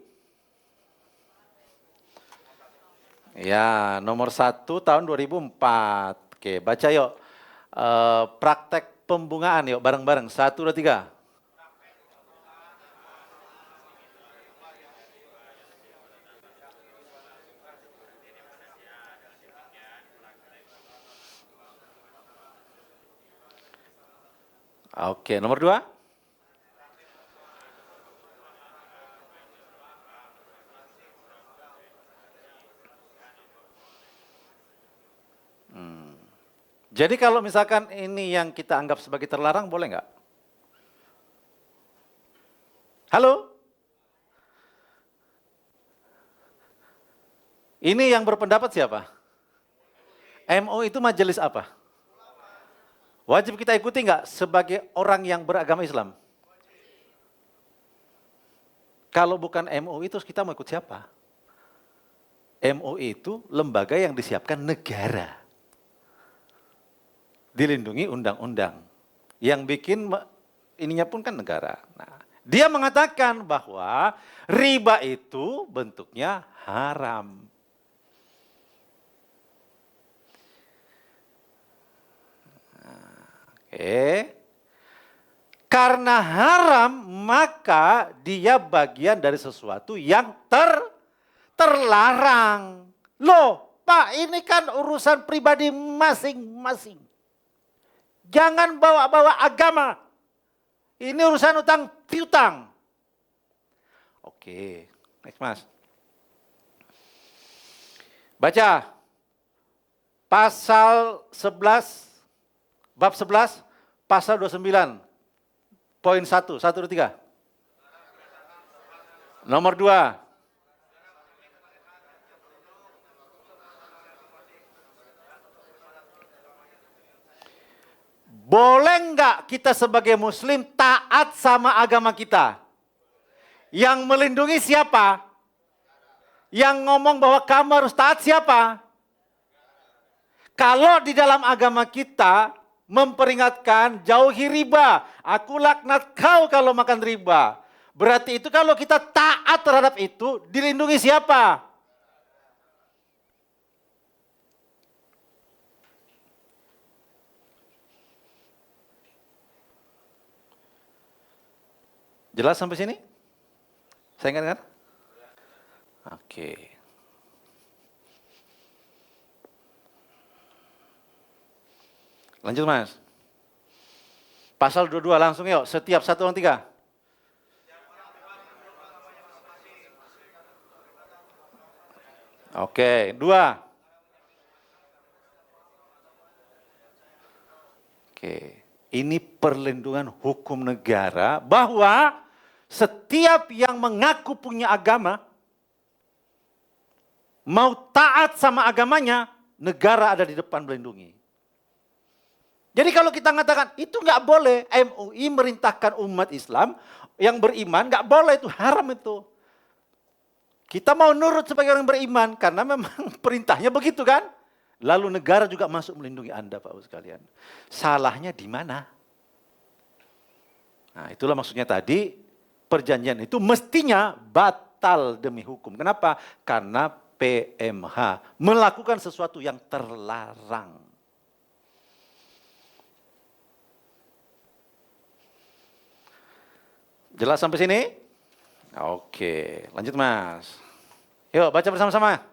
Ya, nomor 1 tahun 2004. Oke, baca yuk. Praktek pembungaan yuk bareng-bareng. 1, 2, 3. Oke, nomor 2. Jadi kalau misalkan ini yang kita anggap sebagai terlarang, boleh nggak? Halo? Ini yang berpendapat siapa? MUI itu majelis apa? Wajib kita ikuti nggak sebagai orang yang beragama Islam? Kalau bukan MUI terus kita mau ikut siapa? MUI itu lembaga yang disiapkan negara. Dilindungi undang-undang. Yang bikin ininya pun kan negara. Nah, dia mengatakan bahwa riba itu bentuknya haram. Oke. Karena haram, maka dia bagian dari sesuatu yang terlarang. Loh, Pak, ini kan urusan pribadi masing-masing. Jangan bawa-bawa agama. Ini urusan utang piutang. Oke, next Mas. Baca. Pasal 11, bab 11, pasal 29. Poin 1, 1, 2, 3. Nomor 2. Boleh nggak kita sebagai muslim taat sama agama kita? Yang melindungi siapa? Yang ngomong bahwa kamu harus taat siapa? Kalau di dalam agama kita memperingatkan jauhi riba. Aku laknat kau kalau makan riba. Berarti itu kalau kita taat terhadap itu dilindungi siapa? Jelas sampai sini? Saya ingatkan? Oke. Lanjut Mas. Pasal 22 langsung yuk, setiap 1, 2, 3. Oke, 2. Oke, ini perlindungan hukum negara bahwa setiap yang mengaku punya agama, mau taat sama agamanya, negara ada di depan melindungi. Jadi kalau kita mengatakan itu nggak boleh, MUI merintahkan umat Islam yang beriman nggak boleh, itu haram itu. Kita mau nurut sebagai orang beriman karena memang perintahnya begitu kan. Lalu negara juga masuk melindungi Anda Pak sekalian. Salahnya di mana? Nah itulah maksudnya tadi perjanjian itu mestinya batal demi hukum. Kenapa? Karena PMH melakukan sesuatu yang terlarang. Jelas sampai sini? Oke, lanjut Mas. Yuk baca bersama-sama.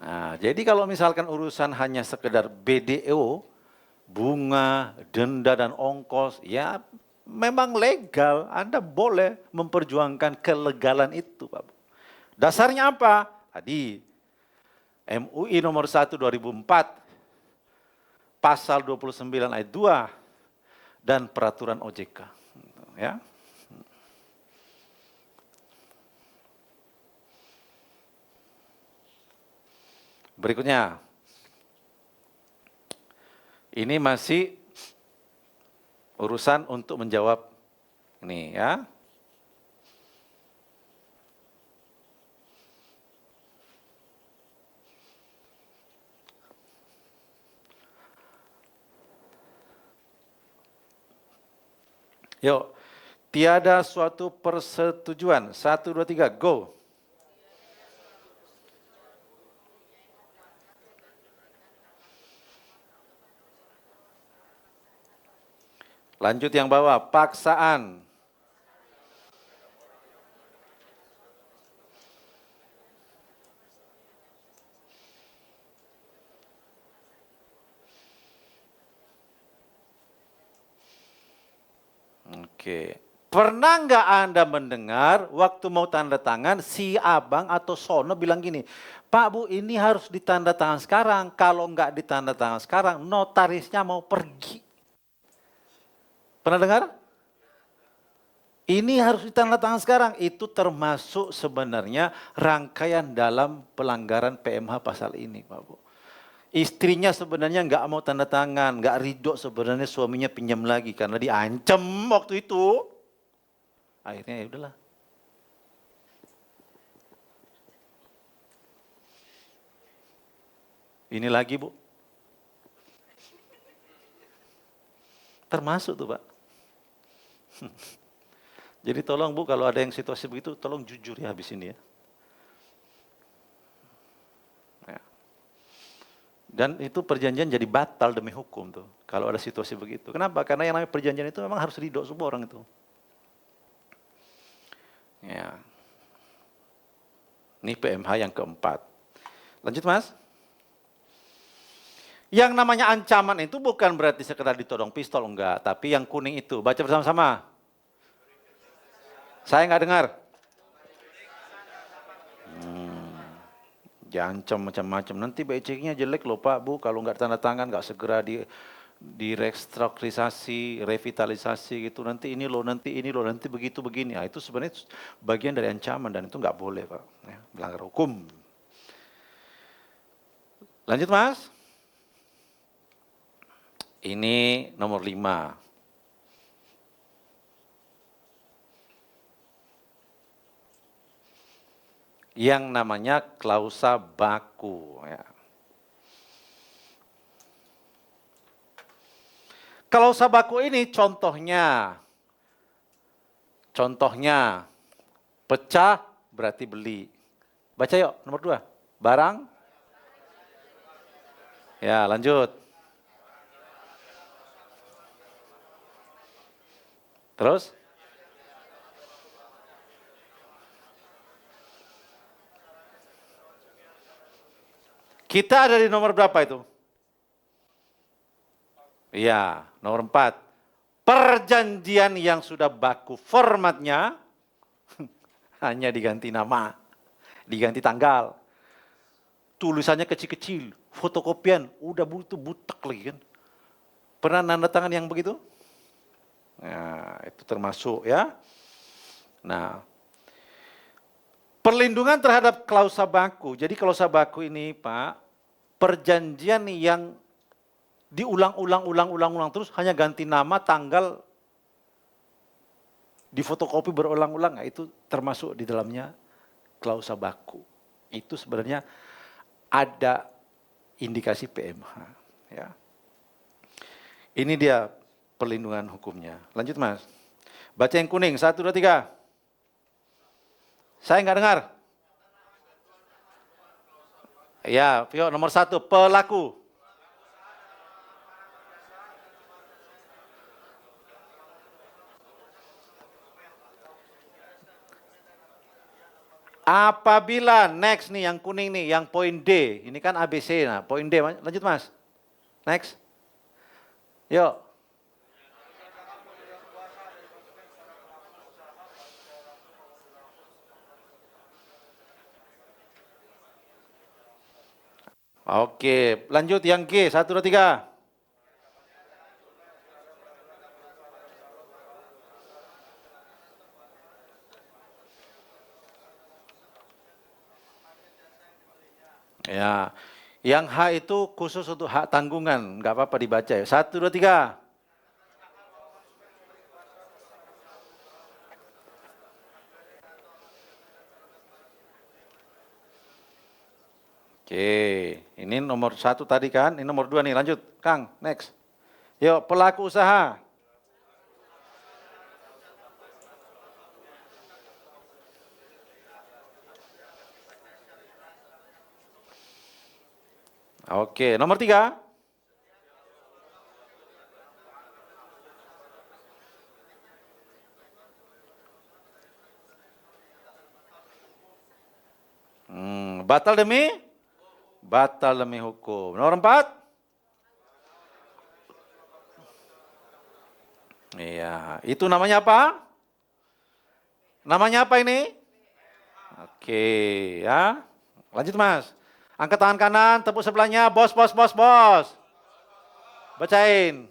Nah, jadi kalau misalkan urusan hanya sekedar BDO, bunga, denda dan ongkos, ya memang legal. Anda boleh memperjuangkan kelegalan itu, Pak. Dasarnya apa? Tadi MUI nomor 1 2004, pasal 29 ayat 2 dan peraturan OJK, ya. Berikutnya, ini masih urusan untuk menjawab ini ya. Yuk, tiada suatu persetujuan. 1, 2, 3, go. Lanjut yang bawah, paksaan. Oke. Pernah nggak Anda mendengar waktu mau tanda tangan si abang atau sono bilang gini, Pak Bu ini harus ditanda tangan sekarang, kalau nggak ditanda tangan sekarang notarisnya mau pergi. Pernah dengar? Ini harus ditanda tangan sekarang. Itu termasuk sebenarnya rangkaian dalam pelanggaran PMH pasal ini, Pak Bu. Istrinya sebenarnya nggak mau tanda tangan, nggak ridho sebenarnya suaminya pinjam lagi karena diancam waktu itu. Akhirnya ya udahlah. Ini lagi Bu. Termasuk tuh Pak. Jadi tolong Bu, kalau ada yang situasi begitu, tolong jujur ya habis ini ya. Dan itu perjanjian jadi batal demi hukum tuh, kalau ada situasi begitu. Kenapa? Karena yang namanya perjanjian itu memang harus ridho semua orang itu. Ya. Ini PMH yang keempat. Lanjut Mas. Yang namanya ancaman itu bukan berarti sekedar ditodong pistol, enggak. Tapi yang kuning itu, baca bersama-sama. Saya nggak dengar. Diancam macam-macam. Nanti BCK-nya jelek loh Pak Bu, kalau nggak tanda tangan, nggak segera di restrukturisasi, revitalisasi gitu. Nanti ini loh, nanti begitu begini. Nah, itu sebenarnya bagian dari ancaman dan itu nggak boleh Pak. Ya, melanggar hukum. Lanjut Mas. Ini nomor 5. Yang namanya klausa baku. Ya. Klausa baku ini contohnya pecah berarti beli. Baca yuk nomor 2. Barang. Ya lanjut. Terus? Kita ada di nomor berapa itu? Iya, nomor 4. Perjanjian yang sudah baku formatnya hanya diganti nama, diganti tanggal. tulisannya kecil-kecil, fotokopian, udah butek lagi kan. Pernah nanda tangan yang begitu? Nah, itu termasuk ya. Nah, perlindungan terhadap klausa baku. Jadi klausa baku ini Pak, perjanjian yang diulang-ulang terus, hanya ganti nama, tanggal, difotokopi berulang-ulang, nah, itu termasuk di dalamnya klausa baku. Itu sebenarnya ada indikasi PMH. Ya. Ini dia perlindungan hukumnya. Lanjut Mas. Baca yang kuning, 1, 2, 3. Saya nggak dengar. Ya, Vio, nomor 1, pelaku. Apabila next nih yang kuning nih, yang poin D, ini kan ABC, nah poin D, lanjut Mas. Next. Yuk. Oke, lanjut yang G, 1, 2, 3. Ya, yang H itu khusus untuk hak tanggungan, nggak apa-apa dibaca ya. 1, 2, 3. Oke, ini nomor 1 tadi kan, ini nomor 2 nih, lanjut. Kang, next. Yuk, pelaku usaha. Oke, nomor 3. Batal demi hukum. Nomor 4. Iya, itu namanya apa? Namanya apa ini? Oke, ya. Lanjut Mas. Angkat tangan kanan, tepuk sebelahnya, bos. Bacain.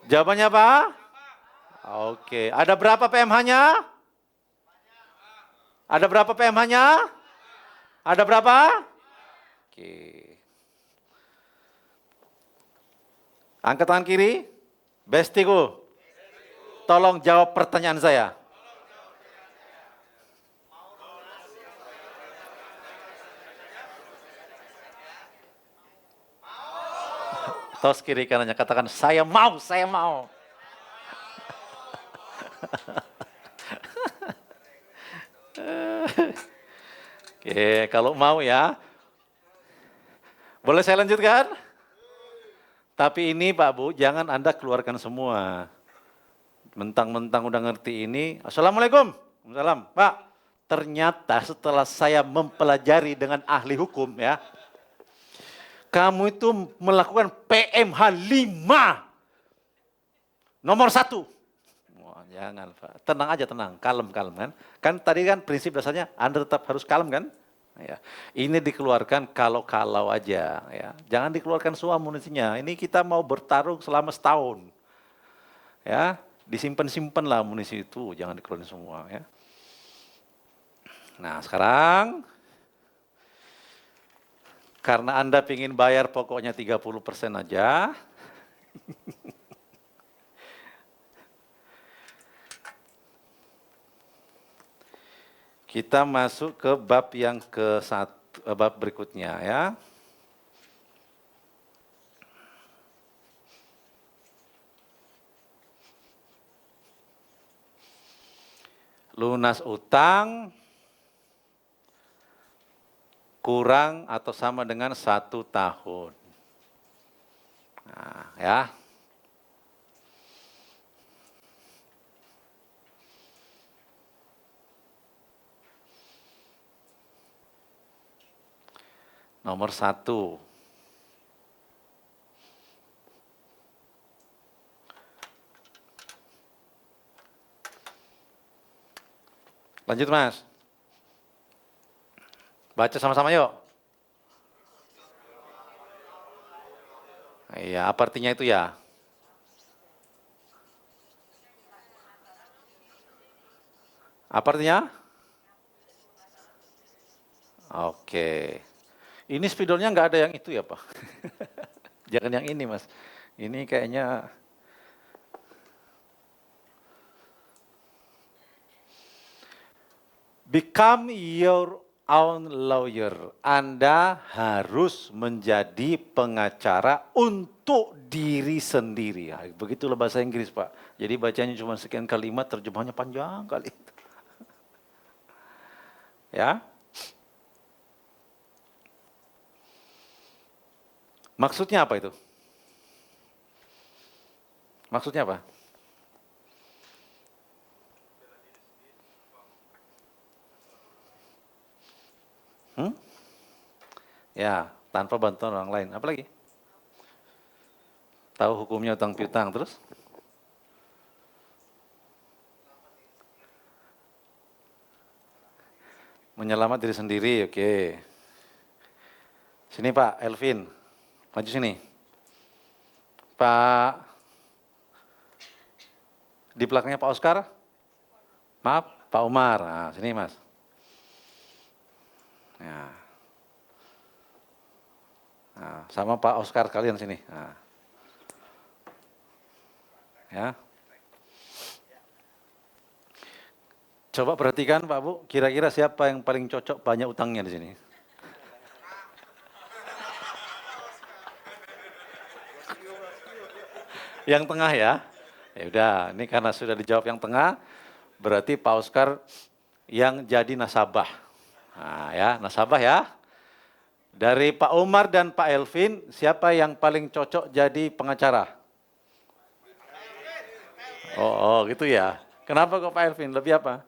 Jawabannya apa? Oke, ada berapa PMH-nya? Ada berapa PMH-nya? Ada berapa? Oke. Angkat tangan kiri. Bestiku, tolong jawab pertanyaan saya. Tos kiri kanannya, katakan saya mau. Oke, kalau mau ya. Boleh saya lanjutkan? Tapi ini Pak Bu, jangan Anda keluarkan semua. Mentang-mentang udah ngerti ini. Assalamualaikum. Waalaikumsalam. Pak, ternyata setelah saya mempelajari dengan ahli hukum ya. Kamu itu melakukan PMH 5. Nomor 1. Wah, jangan Pak. Tenang aja, tenang. Kalem kan. Kan tadi kan prinsip dasarnya Anda tetap harus kalem kan. Ya. Ini dikeluarkan kalau aja. Ya. Jangan dikeluarkan semua amunisinya. Ini kita mau bertarung selama setahun. Ya, disimpan lah amunisi itu. Jangan dikeluarkan semua. Ya. Nah sekarang, karena Anda ingin bayar pokoknya 30% aja. Kita masuk ke bab yang bab berikutnya ya. Lunas utang kurang atau sama dengan 1 tahun. Nah, ya. Nomor 1. Lanjut Mas. Baca sama-sama yuk. Iya, apa artinya itu ya? Apa artinya? Oke. Ini spidolnya nggak ada yang itu ya Pak? Jangan yang ini Mas. Ini kayaknya become your own lawyer. Anda harus menjadi pengacara untuk diri sendiri. Ya, begitulah bahasa Inggris Pak. Jadi bacanya cuma sekian kalimat, terjemahnya panjang kali. Ya. Maksudnya apa itu? Maksudnya apa? Ya, tanpa bantuan orang lain. Apa lagi? Tahu hukumnya utang piutang terus? Menyelamat diri sendiri, oke. Sini Pak Elvin, maju sini. Pak, di belakangnya Pak Oscar? Maaf, Pak Umar. Nah, sini Mas. Ya. Nah, sama Pak Oscar kalian sini. Nah. Ya. Coba perhatikan Pak Bu, kira-kira siapa yang paling cocok banyak utangnya di sini? Yang tengah ya. Ya udah, ini karena sudah dijawab yang tengah, berarti Pak Oscar yang jadi nasabah. Nah ya, nasabah ya. Dari Pak Umar dan Pak Elvin, siapa yang paling cocok jadi pengacara? Oh gitu ya. Kenapa kok Pak Elvin? Lebih apa?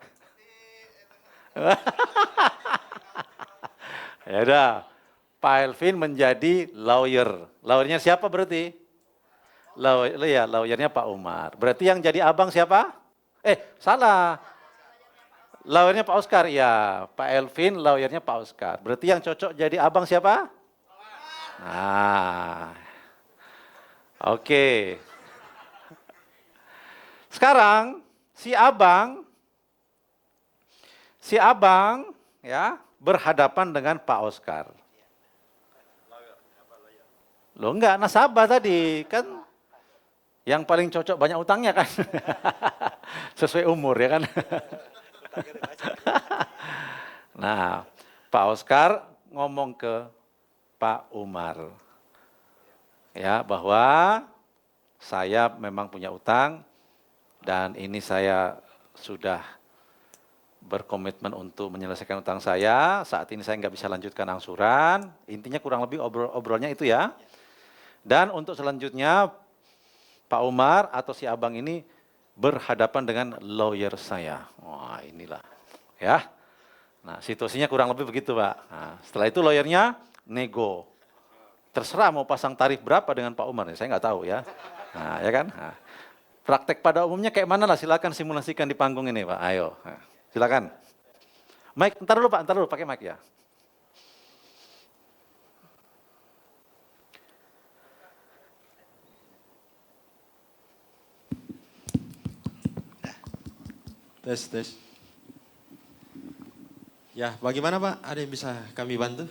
Ya udah, Pak Elvin menjadi lawyer. Lawyernya siapa berarti? Lawyernya Pak Umar. Berarti yang jadi abang siapa? Salah. Lawyernya Pak Oscar, ya. Pak Elvin, lawyernya Pak Oscar. Berarti yang cocok jadi abang siapa? Nah, oke. Sekarang si abang ya berhadapan dengan Pak Oscar. Loh enggak, nasabah tadi kan yang paling cocok banyak utangnya kan. Sesuai umur ya kan. Nah, Pak Oscar ngomong ke Pak Umar. Ya, bahwa saya memang punya utang dan ini saya sudah berkomitmen untuk menyelesaikan utang saya. Saat ini saya nggak bisa lanjutkan angsuran. Intinya kurang lebih obrolnya itu ya. Dan untuk selanjutnya Pak Umar atau si abang ini berhadapan dengan lawyer saya. Wah inilah ya. Nah situasinya kurang lebih begitu Pak. Nah, setelah itu lawyernya nego. Terserah mau pasang tarif berapa dengan Pak Umar, saya nggak tahu ya. Nah ya kan. Nah, praktek pada umumnya kayak mana lah, silakan simulasikan di panggung ini Pak. Ayo, nah, silakan. Mic, ntar dulu Pak, ntar dulu pakai mic ya. Tes. Ya, bagaimana Pak? Ada yang bisa kami bantu?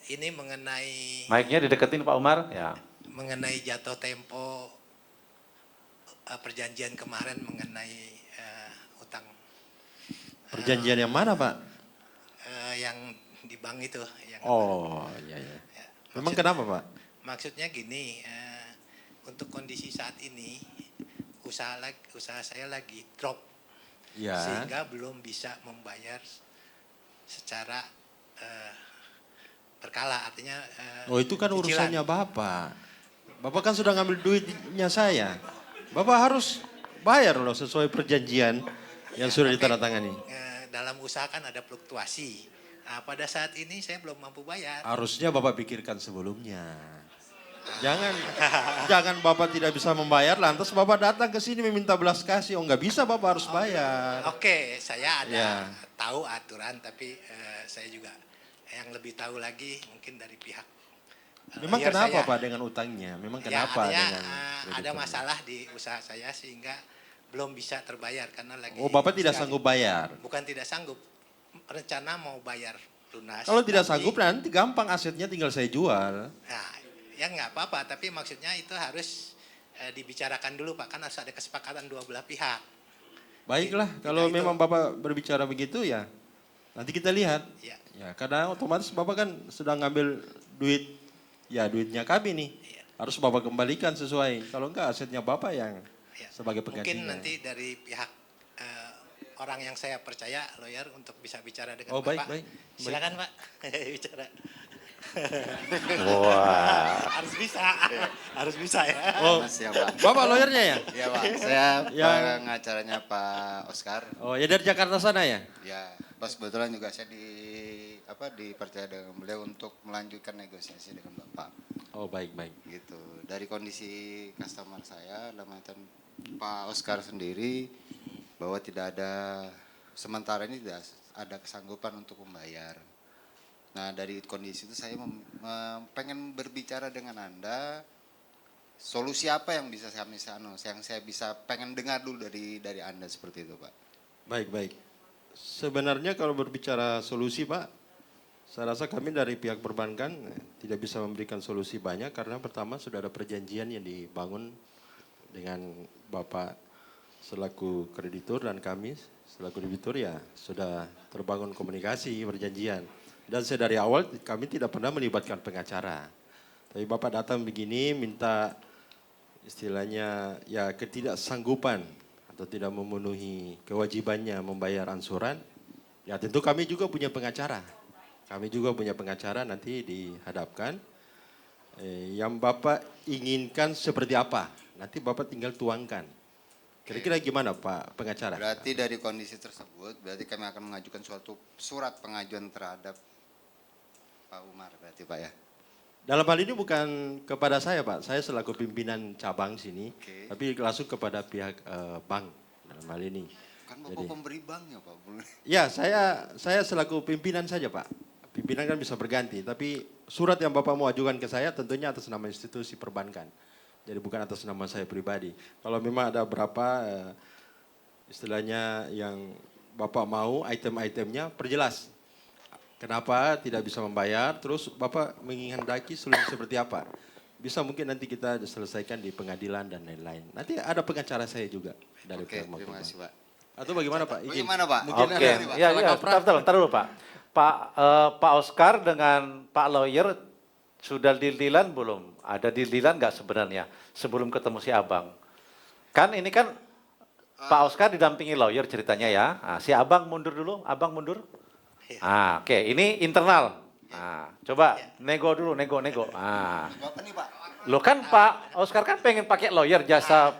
Ini mengenai Mic-nya dideketin Pak Umar, ya. mengenai jatuh tempo perjanjian kemarin mengenai utang. Perjanjian yang mana Pak? Yang di bank itu. Yang Oh, iya. ya, Memang kenapa Pak? Maksudnya gini, untuk kondisi saat ini usaha saya lagi drop, Ya. sehingga belum bisa membayar secara berkala, artinya Oh itu kan cicilan. urusannya Bapak. Bapak kan sudah ngambil duitnya saya. Bapak harus bayar loh sesuai perjanjian yang sudah ditandatangani. Dalam usaha kan ada fluktuasi. Nah, pada saat ini saya belum mampu bayar. Harusnya Bapak pikirkan sebelumnya. Jangan, jangan Bapak tidak bisa membayar, lantas Bapak datang ke sini meminta belas kasih. Oh nggak bisa, Bapak harus bayar. Oke, saya ada Ya. tahu aturan, tapi saya juga yang lebih tahu lagi mungkin dari pihak. Memang lawyer kenapa saya. Pak dengan utangnya? Memang Ya, kenapa artinya dengan ada krediturnya? masalah di usaha saya sehingga belum bisa terbayar karena lagi. Oh Bapak tidak sekali. sanggup bayar. Bukan tidak sanggup, rencana mau bayar lunas. Kalau tidak tapi- sanggup nanti gampang asetnya tinggal saya jual. Nah, ya nggak apa-apa, tapi maksudnya itu harus dibicarakan dulu Pak, kan harus ada kesepakatan dua belah pihak. Baiklah, kalau itu. memang Bapak berbicara begitu ya, nanti kita lihat. Ya. Ya, karena otomatis Bapak kan sedang ngambil duit, ya duitnya kami nih. Iya. Harus Bapak kembalikan sesuai. Kalau enggak asetnya Bapak yang Ya. sebagai Mungkin penggantinya. nanti dari pihak orang yang saya percaya, lawyer, untuk bisa bicara dengan Oh, baik, Bapak. baik. Silakan Pak, bicara. Wah. Harus bisa, harus bisa ya. Oh, Mas ya Pak. Bapak lawyernya ya? Iya Pak, saya Yang- pengacaranya Pak Oscar. Oh, ya dari Jakarta sana ya? Ya, pas kebetulan juga saya dipercaya dengan beliau untuk melanjutkan negosiasi dengan Bapak. Oh, baik, baik. Gitu. Dari kondisi customer saya, dalam artian Pak Oscar sendiri bahwa tidak ada sementara ini tidak ada kesanggupan untuk membayar. Nah, dari kondisi itu saya pengen berbicara dengan Anda. Solusi apa yang bisa saya bisa pengen dengar dulu dari Anda seperti itu, Pak. Baik, baik. Sebenarnya kalau berbicara solusi, Pak, saya rasa kami dari pihak perbankan tidak bisa memberikan solusi banyak karena pertama sudah ada perjanjian yang dibangun dengan Bapak selaku kreditur dan kami selaku debitur ya sudah terbangun komunikasi perjanjian. Dan saya dari awal kami tidak pernah melibatkan pengacara. Tapi Bapak datang begini minta istilahnya ya ketidaksanggupan atau tidak memenuhi kewajibannya membayar ansuran, ya tentu kami juga punya pengacara. Kami juga punya pengacara nanti dihadapkan. Yang Bapak inginkan seperti apa? Nanti Bapak tinggal tuangkan. Kira-kira gimana Pak pengacara? Berarti dari kondisi tersebut, berarti kami akan mengajukan suatu surat pengajuan terhadap Pak Umar, berarti Pak ya? Dalam hal ini bukan kepada saya Pak, saya selaku pimpinan cabang sini, Oke. tapi langsung kepada pihak bank dalam hal ini. Kan Bapak pemberi bank ya Pak? Ya, saya selaku pimpinan saja Pak. Pimpinan kan bisa berganti, tapi surat yang Bapak mau ajukan ke saya tentunya atas nama institusi perbankan. Jadi bukan atas nama saya pribadi. Kalau memang ada berapa istilahnya yang Bapak mau item-itemnya perjelas. Kenapa tidak bisa membayar, terus Bapak menghendaki solusi seperti apa. Bisa mungkin nanti kita selesaikan di pengadilan dan lain-lain. Nanti ada pengacara saya juga dari Oke, pihak terima Bapak. kasih Pak. Atau bagaimana Pak? Izin. Bagaimana, Pak? Mungkin Oke, ada ya, salah ya, kaprah. bentar dulu Pak. Pak Oscar dengan Pak lawyer sudah deal-dealan belum? Ada deal-dealan nggak sebenarnya sebelum ketemu si Abang? Kan ini kan Pak Oscar didampingi lawyer ceritanya ya. Nah, si Abang mundur dulu, Abang mundur. Oke, ini internal. Nah, coba nego dulu, nego. Bapak nih Pak. Lo kan Pak Oscar kan pengen pakai lawyer jasa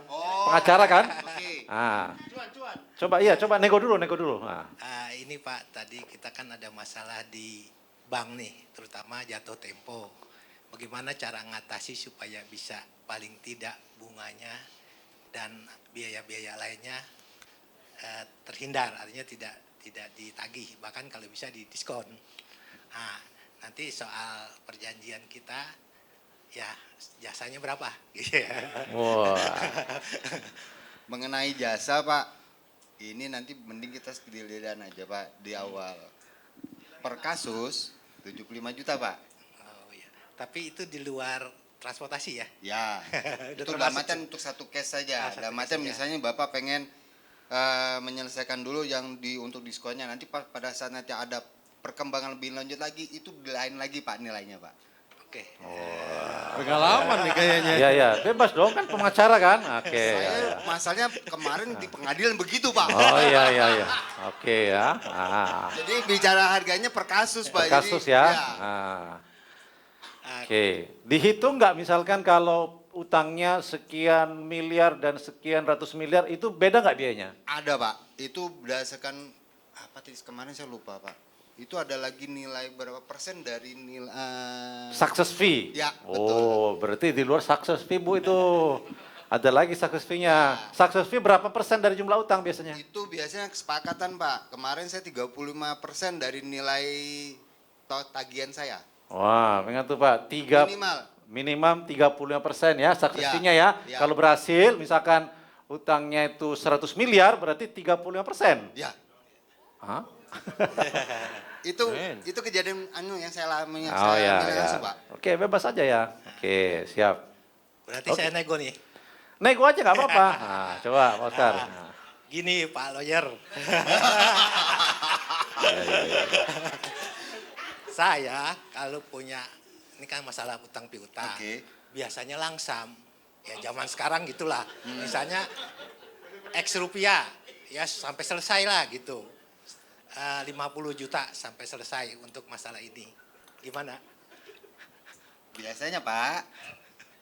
pengacara kan? Oke. Coba nego dulu. Nah. Ini Pak, tadi kita kan ada masalah di bank nih, terutama jatuh tempo. Bagaimana cara ngatasi supaya bisa paling tidak bunganya dan biaya-biaya lainnya terhindar, artinya tidak ditagih, bahkan kalau bisa didiskon. Nah, nanti soal perjanjian kita, ya jasanya berapa? Wah. Mengenai jasa Pak, ini nanti mending kita deal-dealan aja Pak di awal. Per kasus 75 juta Pak. Oh iya. Tapi itu di luar transportasi ya? Ya, Udah itu termasuk dalam untuk satu case saja. satu Dalam case saja. misalnya Bapak pengen menyelesaikan dulu yang untuk diskonnya. Nanti pada saat nanti ada perkembangan lebih lanjut lagi, itu lain lagi Pak nilainya Pak. Oke. Pengalaman nih kayaknya. Ya, bebas dong kan pengacara kan? Oke. Saya masalahnya kemarin di pengadilan begitu Pak. Oh iya. Oke ya. Jadi bicara harganya per kasus Pak. Per kasus Jadi, ya. Oke. Dihitung nggak misalkan kalau utangnya sekian miliar dan sekian ratus miliar itu beda nggak biayanya? Ada Pak, itu berdasarkan apa tadi kemarin saya lupa Pak. itu ada lagi nilai berapa persen dari nilai Success fee? Ya, Oh, berarti di luar success fee Bu itu. Ada lagi success fee-nya. Success fee berapa persen dari jumlah utang biasanya? itu biasanya kesepakatan Pak. Kemarin saya 35% dari nilai tagihan saya. Wah, ingat tuh Pak, minimum 35% ya success Ya, fee-nya ya. ya. Kalau berhasil, misalkan utangnya itu 100 miliar, berarti 35%. Ya, Hah? itu kejadian yang saya alami yang Oh saya ya, alami ya. langsung Pak. Oke, bebas aja ya. Oke, siap. Berarti Oke. saya nego nih. Nego aja nggak apa-apa. Nah, coba Pak Oscar. Nah. Gini Pak Lawyer. Saya kalau punya, ini kan masalah utang piutang. Oke. Biasanya langsam. Ya zaman sekarang gitulah. Misalnya X rupiah, ya sampai selesai lah gitu. 50 juta sampai selesai untuk masalah ini. Gimana? Biasanya Pak,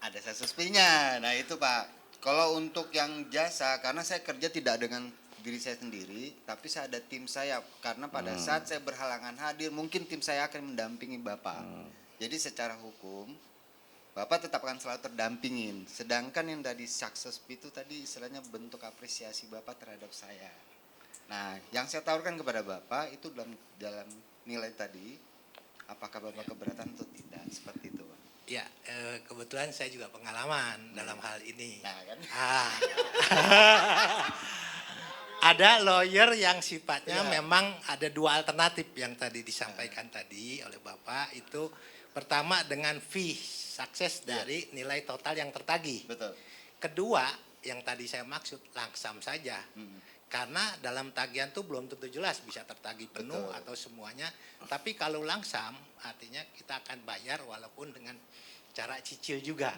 ada success fee-nya. Nah itu Pak, kalau untuk yang jasa, karena saya kerja tidak dengan diri saya sendiri, tapi saya ada tim saya. Karena pada saat saya berhalangan hadir, mungkin tim saya akan mendampingi Bapak. Jadi secara hukum, Bapak tetap akan selalu terdampingin. Sedangkan yang tadi success fee itu tadi istilahnya bentuk apresiasi Bapak terhadap saya. Nah, yang saya tawarkan kepada Bapak itu dalam nilai tadi, apakah Bapak keberatan atau tidak, seperti itu Pak. Ya, kebetulan saya juga pengalaman dalam hal ini. Nah kan. Ada lawyer yang sifatnya memang ada dua alternatif yang tadi disampaikan tadi oleh Bapak itu. Pertama dengan fee sukses dari nilai total yang tertagih. Betul. Kedua yang tadi saya maksud langsam saja. Karena dalam tagihan tuh belum tentu jelas bisa tertagih penuh Betul. atau semuanya. Tapi kalau langsam artinya kita akan bayar walaupun dengan cara cicil juga.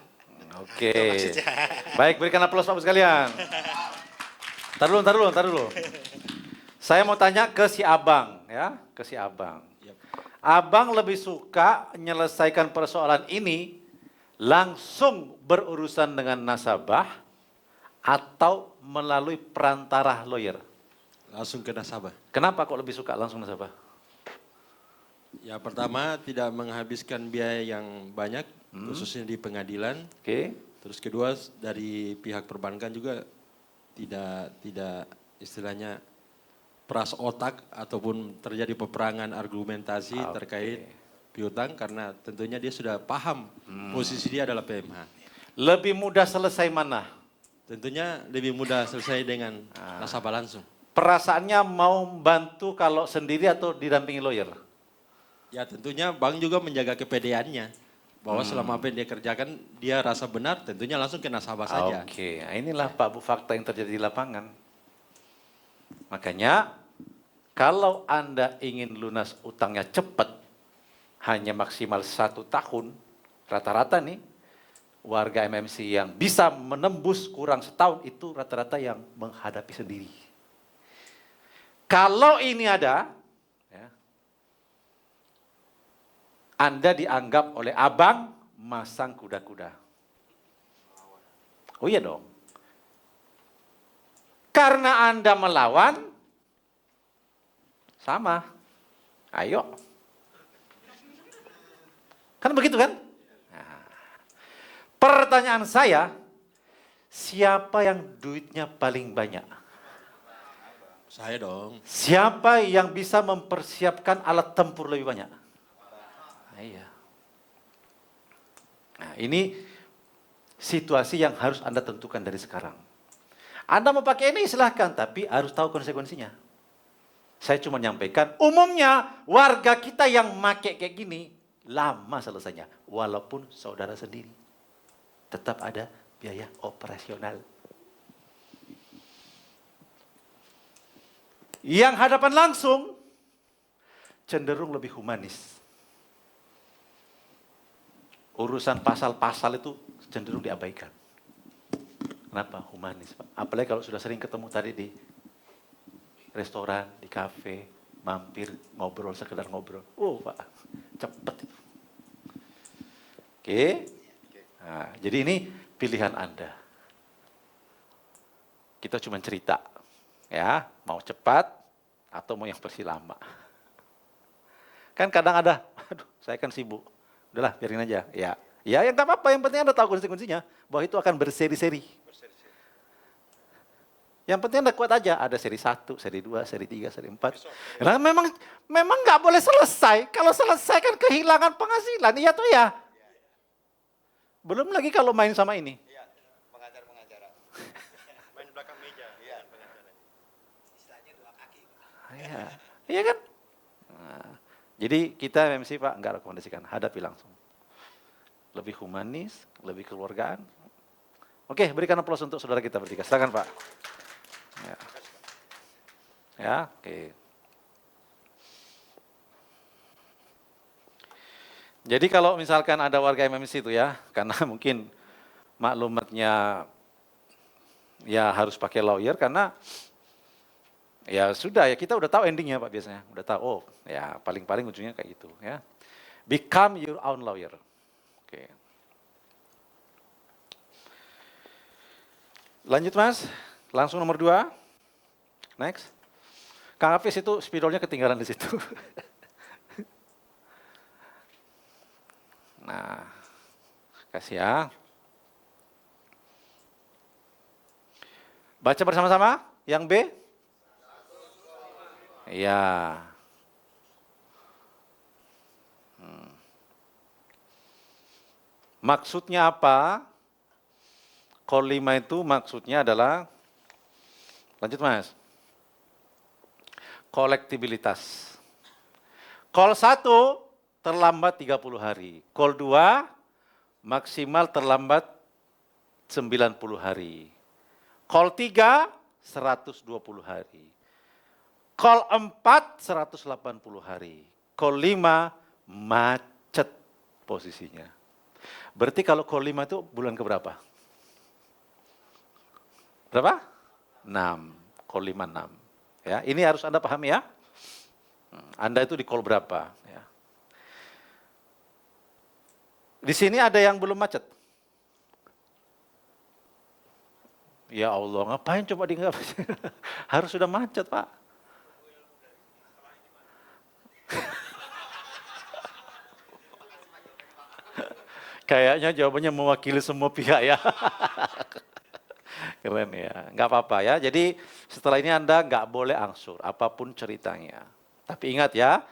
Oke. Nah, itu maksudnya. Baik, berikan aplaus Bapak sekalian. Ntar dulu. Saya mau tanya ke si Abang ya, ke si Abang. Abang lebih suka menyelesaikan persoalan ini langsung berurusan dengan nasabah atau melalui perantara lawyer? Langsung ke nasabah. Kenapa kok lebih suka langsung nasabah? Ya pertama tidak menghabiskan biaya yang banyak, khususnya di pengadilan. Oke. Terus kedua dari pihak perbankan juga tidak istilahnya peras otak ataupun terjadi peperangan argumentasi terkait piutang karena tentunya dia sudah paham posisi dia adalah PMH. Lebih mudah selesai mana? Tentunya lebih mudah selesai dengan nasabah langsung. Perasaannya mau bantu kalau sendiri atau didampingi lawyer? Ya tentunya bank juga menjaga kepedeannya. Bahwa selama apa yang dia kerjakan, dia rasa benar, tentunya langsung ke nasabah saja. Oke, nah inilah Pak Bu fakta yang terjadi di lapangan. Makanya kalau Anda ingin lunas utangnya cepat, hanya maksimal 1 tahun, rata-rata nih, warga MMC yang bisa menembus kurang setahun itu rata-rata yang menghadapi sendiri. Kalau ini ada, ya, Anda dianggap oleh abang masang kuda-kuda. Oh iya dong. Karena Anda melawan, sama. Ayo. Kan begitu kan? Nah, pertanyaan saya, siapa yang duitnya paling banyak? Saya dong. Siapa yang bisa mempersiapkan alat tempur lebih banyak? Nah, iya. Nah, ini situasi yang harus Anda tentukan dari sekarang. Anda mau pakai ini silahkan, tapi harus tahu konsekuensinya. Saya cuma nyampaikan, umumnya warga kita yang make kayak gini, lama selesainya. Walaupun saudara sendiri. Tetap ada biaya operasional. Yang hadapan langsung, cenderung lebih humanis. Urusan pasal-pasal itu cenderung diabaikan. Kenapa? Humanis, Pak. Apalagi kalau sudah sering ketemu tadi di restoran, di kafe, mampir, ngobrol, sekedar ngobrol. Oh, Pak, cepet itu. Oke. Nah, jadi ini pilihan Anda. Kita cuma cerita. Ya, mau cepat atau mau yang versi lama. Kan kadang ada, aduh saya kan sibuk. Udahlah biarin aja. Ya, ya yang nggak apa-apa, yang penting Anda tahu konsekuensinya. Bahwa itu akan berseri-seri. Yang penting Anda kuat aja, ada seri 1, seri 2, seri 3, seri 4. Nah, memang nggak boleh selesai. Kalau selesai kan kehilangan penghasilan, iya tuh ya. Belum lagi kalau main sama ini. Main belakang meja. Iya, iya kan? Nah, jadi kita MC Pak nggak rekomendasikan, hadapi langsung. Lebih humanis, lebih keluargaan. Oke, berikan aplaus untuk saudara kita bertiga. Silakan Pak. Ya, ya oke. Jadi kalau misalkan ada warga MMC itu ya, karena mungkin maklumatnya ya harus pakai lawyer karena ya sudah ya kita udah tahu endingnya Pak biasanya, udah tahu oh ya paling-paling ujungnya kayak gitu ya. Become your own lawyer. Oke. Lanjut Mas, langsung nomor 2. Next. Kang Hafiz itu spidolnya ketinggalan di situ. Nah, kasih ya. Baca bersama-sama, yang B. Iya. Maksudnya apa? Call 5 itu maksudnya adalah, lanjut Mas, kolektibilitas. Call 1 terlambat 30 hari. Call 2 maksimal terlambat 90 hari. Call 3 120 hari. Call 4 180 hari. Call 5 macet posisinya. Berarti kalau call 5 itu bulan keberapa? Berapa? 6. Call 5 6. Ya, ini harus Anda pahami ya. Anda itu di call berapa? Ya. Di sini ada yang belum macet. Ya Allah, ngapain coba di harus sudah macet Pak. Kayaknya jawabannya mewakili semua pihak ya. Keren ya, nggak apa-apa ya. Jadi setelah ini Anda nggak boleh angsur, apapun ceritanya. Tapi ingat ya,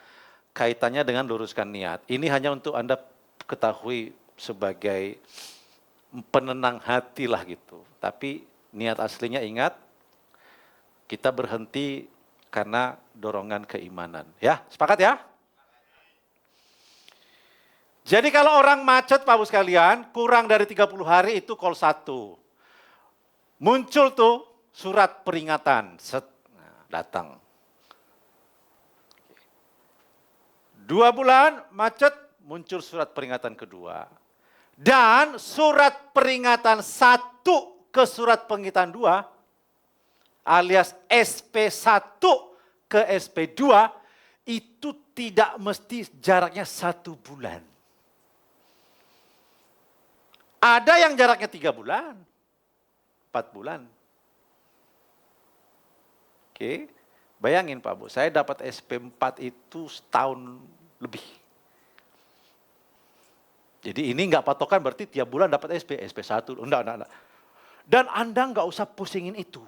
kaitannya dengan luruskan niat. Ini hanya untuk Anda ketahui sebagai penenang hati lah gitu. Tapi niat aslinya ingat, kita berhenti karena dorongan keimanan. Ya, sepakat ya? Jadi kalau orang macet Pak Bu sekalian, kurang dari 30 hari itu call 1. Muncul tuh surat peringatan, datang. 2 bulan macet, muncul surat peringatan kedua. Dan surat peringatan 1 ke surat peringatan 2, alias SP1 ke SP2, itu tidak mesti jaraknya 1 bulan. Ada yang jaraknya 3 bulan. 4 bulan. Oke, bayangin Pak Bu, saya dapat SP4 itu setahun lebih. Jadi ini enggak patokan berarti tiap bulan dapat SP1, enggak. Dan Anda enggak usah pusingin itu.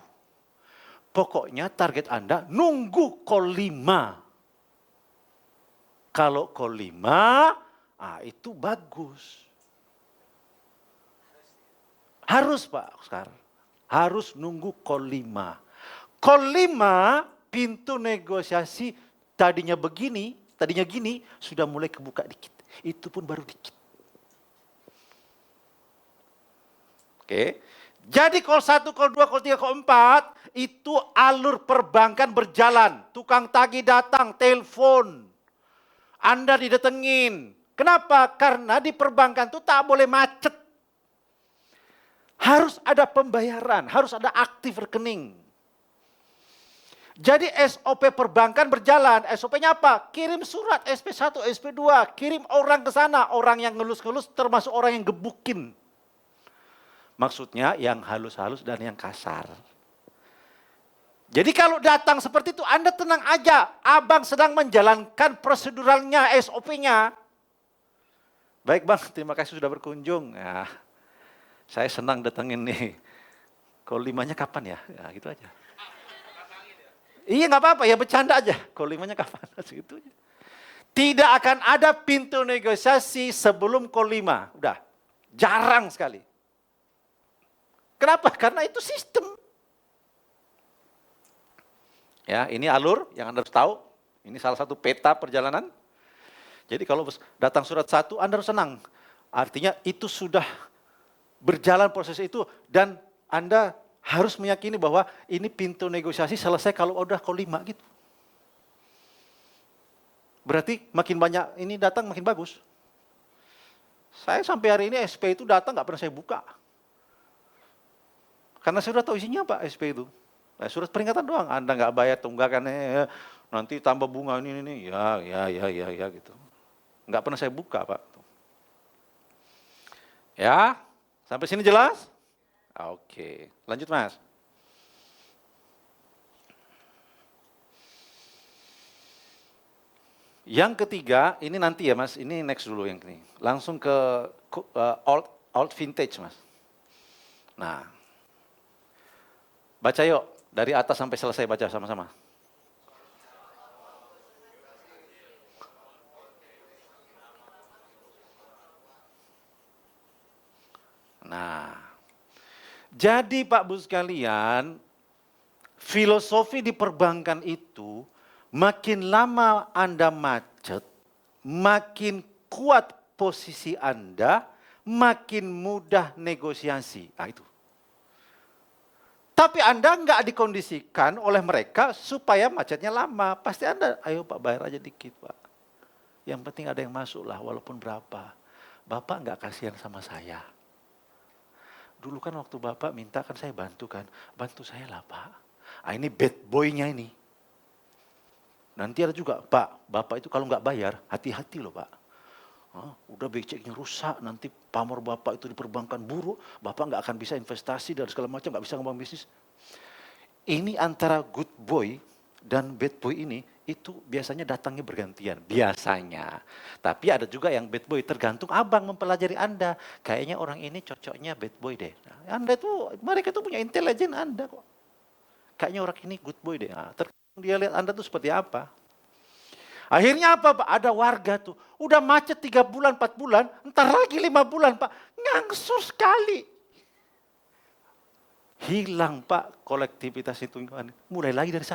Pokoknya target Anda nunggu call 5. Kalau call 5, itu bagus. Harus Pak sekarang. Harus nunggu call 5. Call 5, pintu negosiasi tadinya begini, tadinya gini, sudah mulai kebuka dikit. Itu pun baru dikit. Oke. Jadi call 1, call 2, call 3, call 4, itu alur perbankan berjalan. Tukang tagih datang, telepon. Anda didatengin. Kenapa? Karena di perbankan itu tak boleh macet. Harus ada pembayaran, harus ada aktif rekening. Jadi SOP perbankan berjalan. SOP-nya apa? Kirim surat SP1, SP2, kirim orang ke sana. Orang yang ngelus-ngelus termasuk orang yang gebukin. Maksudnya yang halus-halus dan yang kasar. Jadi kalau datang seperti itu, Anda tenang aja. Abang sedang menjalankan proseduralnya, SOP-nya. Baik bang, terima kasih sudah berkunjung. Ya, saya senang datengin nih. Call 5-nya kapan ya? Ya gitu aja. Iya nggak apa-apa, ya bercanda aja. Call 5-nya kapan? Segitu aja. Tidak akan ada pintu negosiasi sebelum call 5. Udah, jarang sekali. Kenapa? Karena itu sistem. Ya, ini alur yang Anda harus tahu. Ini salah satu peta perjalanan. Jadi kalau datang surat 1, Anda harus senang. Artinya itu sudah berjalan proses itu dan Anda harus meyakini bahwa ini pintu negosiasi selesai kalau udah call 5 gitu. Berarti makin banyak ini datang makin bagus. Saya sampai hari ini SP itu datang nggak pernah saya buka. Karena saya sudah tahu isinya apa SP itu. Nah, surat peringatan doang, Anda nggak bayar tunggakan, nanti tambah bunga ini, ya gitu. Nggak pernah saya buka Pak. Ya, sampai sini jelas? Oke, lanjut Mas. Yang ketiga, ini nanti ya Mas, ini next dulu yang ini. Langsung ke old vintage Mas. Nah, baca yuk. Dari atas sampai selesai baca sama-sama. Nah, jadi Pak Bu sekalian, filosofi di perbankan itu makin lama Anda macet, makin kuat posisi Anda, makin mudah negosiasi. Nah itu. Tapi Anda nggak dikondisikan oleh mereka supaya macetnya lama. Pasti Anda, ayo Pak bayar aja dikit Pak. Yang penting ada yang masuk lah walaupun berapa. Bapak nggak kasihan sama saya. Dulu kan waktu Bapak minta kan saya bantu kan. Bantu saya lah Pak. Ah, ini bad boy-nya ini. Nanti ada juga, Pak, Bapak itu kalau nggak bayar, hati-hati loh Pak. Udah beceknya rusak, nanti pamor Bapak itu di perbankan buruk, Bapak nggak akan bisa investasi dan segala macam, nggak bisa ngembang bisnis. Ini antara good boy dan bad boy ini, itu biasanya datangnya bergantian, biasanya. Tapi ada juga yang bad boy, tergantung abang mempelajari Anda. Kayaknya orang ini cocoknya bad boy deh. Nah, Anda tuh, mereka tuh punya intelijen Anda kok. Kayaknya orang ini good boy deh. Nah, tergantung dia lihat Anda tuh seperti apa. Akhirnya apa Pak? Ada warga tuh, udah macet 3 bulan, 4 bulan, entar lagi 5 bulan Pak, ngangsur sekali. Hilang Pak kolektivitas itu, mulai lagi dari 1.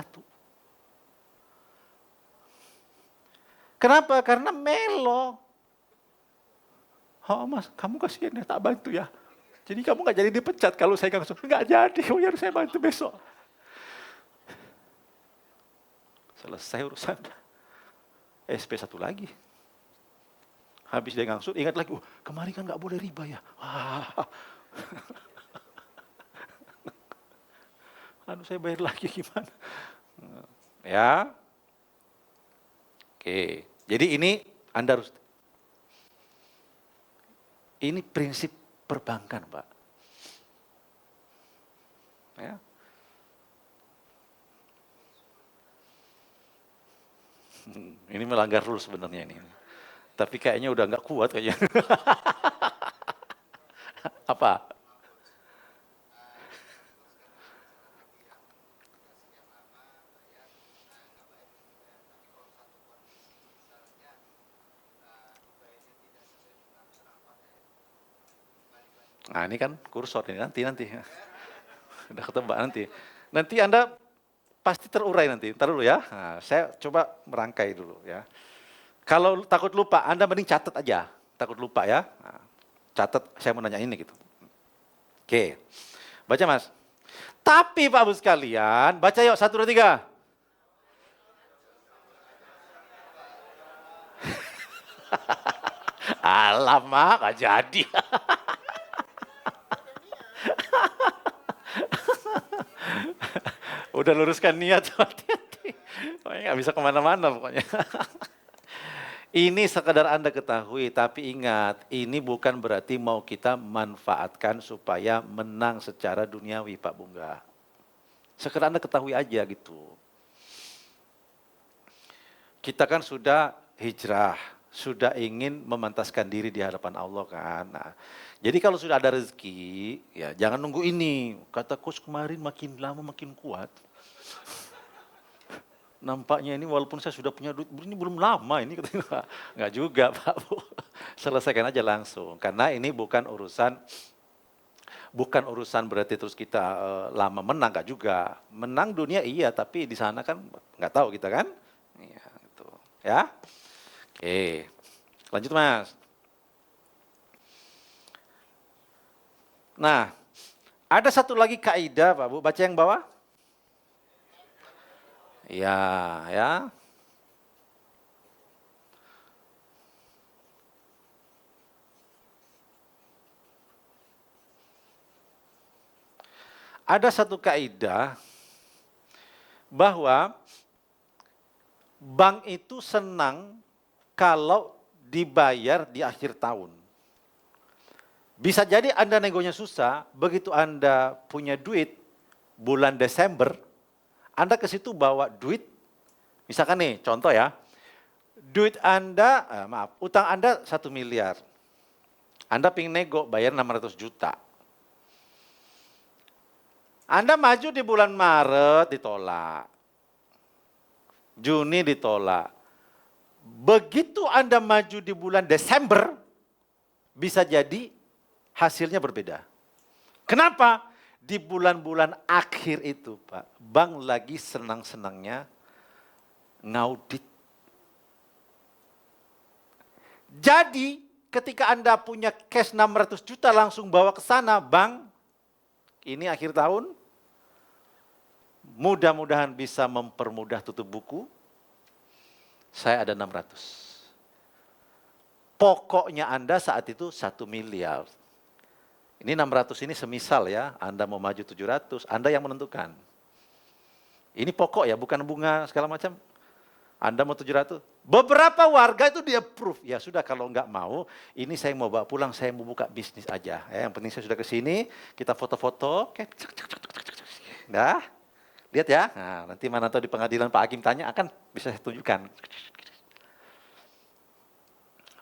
Kenapa? Karena melo. Oh Mas, kamu kasihan ya, tak bantu ya. Jadi kamu gak jadi dipecat kalau saya ngangsur. Nggak jadi, oh ya saya bantu besok. Selesai urusan. SP 1 lagi. Habis dia ngangsur, ingat lagi, kemarin kan nggak boleh riba ya. Aduh saya bayar lagi gimana. Ya. Oke, jadi ini Anda harus, ini prinsip perbankan Pak. Ya. Ini melanggar rules sebenarnya ini. Tapi kayaknya udah nggak kuat kayaknya. Apa? Nah ini kan kursor ini nanti. Udah ketebak nanti. Nanti Anda pasti terurai nanti, ntar dulu ya. Nah, saya coba merangkai dulu ya. Kalau takut lupa, Anda mending catat aja. Takut lupa ya. Nah, catat, saya mau nanya ini gitu. Oke, baca Mas. Tapi Pak Bu sekalian, baca yuk 1, 2, 3. Alamak, gak jadi. Udah luruskan niat, hati-hati. Pokoknya nggak bisa kemana-mana pokoknya. Ini sekedar Anda ketahui, tapi ingat, ini bukan berarti mau kita manfaatkan supaya menang secara duniawi, Pak Bunga. Sekedar Anda ketahui aja gitu. Kita kan sudah hijrah, sudah ingin memantaskan diri di hadapan Allah kan. Nah, jadi kalau sudah ada rezeki, ya jangan nunggu ini. Kata coach kemarin makin lama makin kuat. Nampaknya ini walaupun saya sudah punya duit, ini belum lama ini. Enggak juga Pak Bu. Selesaikan aja langsung. Karena ini bukan urusan berarti terus kita lama menang, enggak juga. Menang dunia iya, tapi di sana kan nggak tahu kita kan. Iya, gitu. Ya. Oke. Lanjut Mas. Nah, ada satu lagi kaidah Pak Bu, baca yang bawah. Ya, ya. Ada satu kaidah bahwa bank itu senang kalau dibayar di akhir tahun. Bisa jadi Anda negonya susah, begitu Anda punya duit bulan Desember, Anda ke situ bawa duit, misalkan nih contoh ya, duit Anda, utang Anda 1 miliar. Anda pengen nego bayar 600 juta. Anda maju di bulan Maret ditolak. Juni ditolak. Begitu Anda maju di bulan Desember, bisa jadi hasilnya berbeda. Kenapa? Di bulan-bulan akhir itu Pak, bank lagi senang-senangnya ngaudit. Jadi ketika Anda punya cash 600 juta langsung bawa ke sana, bank ini akhir tahun, mudah-mudahan bisa mempermudah tutup buku, saya ada 600. Pokoknya Anda saat itu 1 miliar. Ini 600 ini semisal ya, Anda mau maju 700, Anda yang menentukan. Ini pokok ya, bukan bunga segala macam. Anda mau 700. Beberapa warga itu dia approve. Ya sudah kalau nggak mau, ini saya mau bawa pulang, saya mau buka bisnis aja. Ya, yang penting saya sudah ke sini, kita foto-foto. Nah, lihat ya. Nah, nanti mana tahu di pengadilan Pak Hakim tanya, akan bisa saya tunjukkan.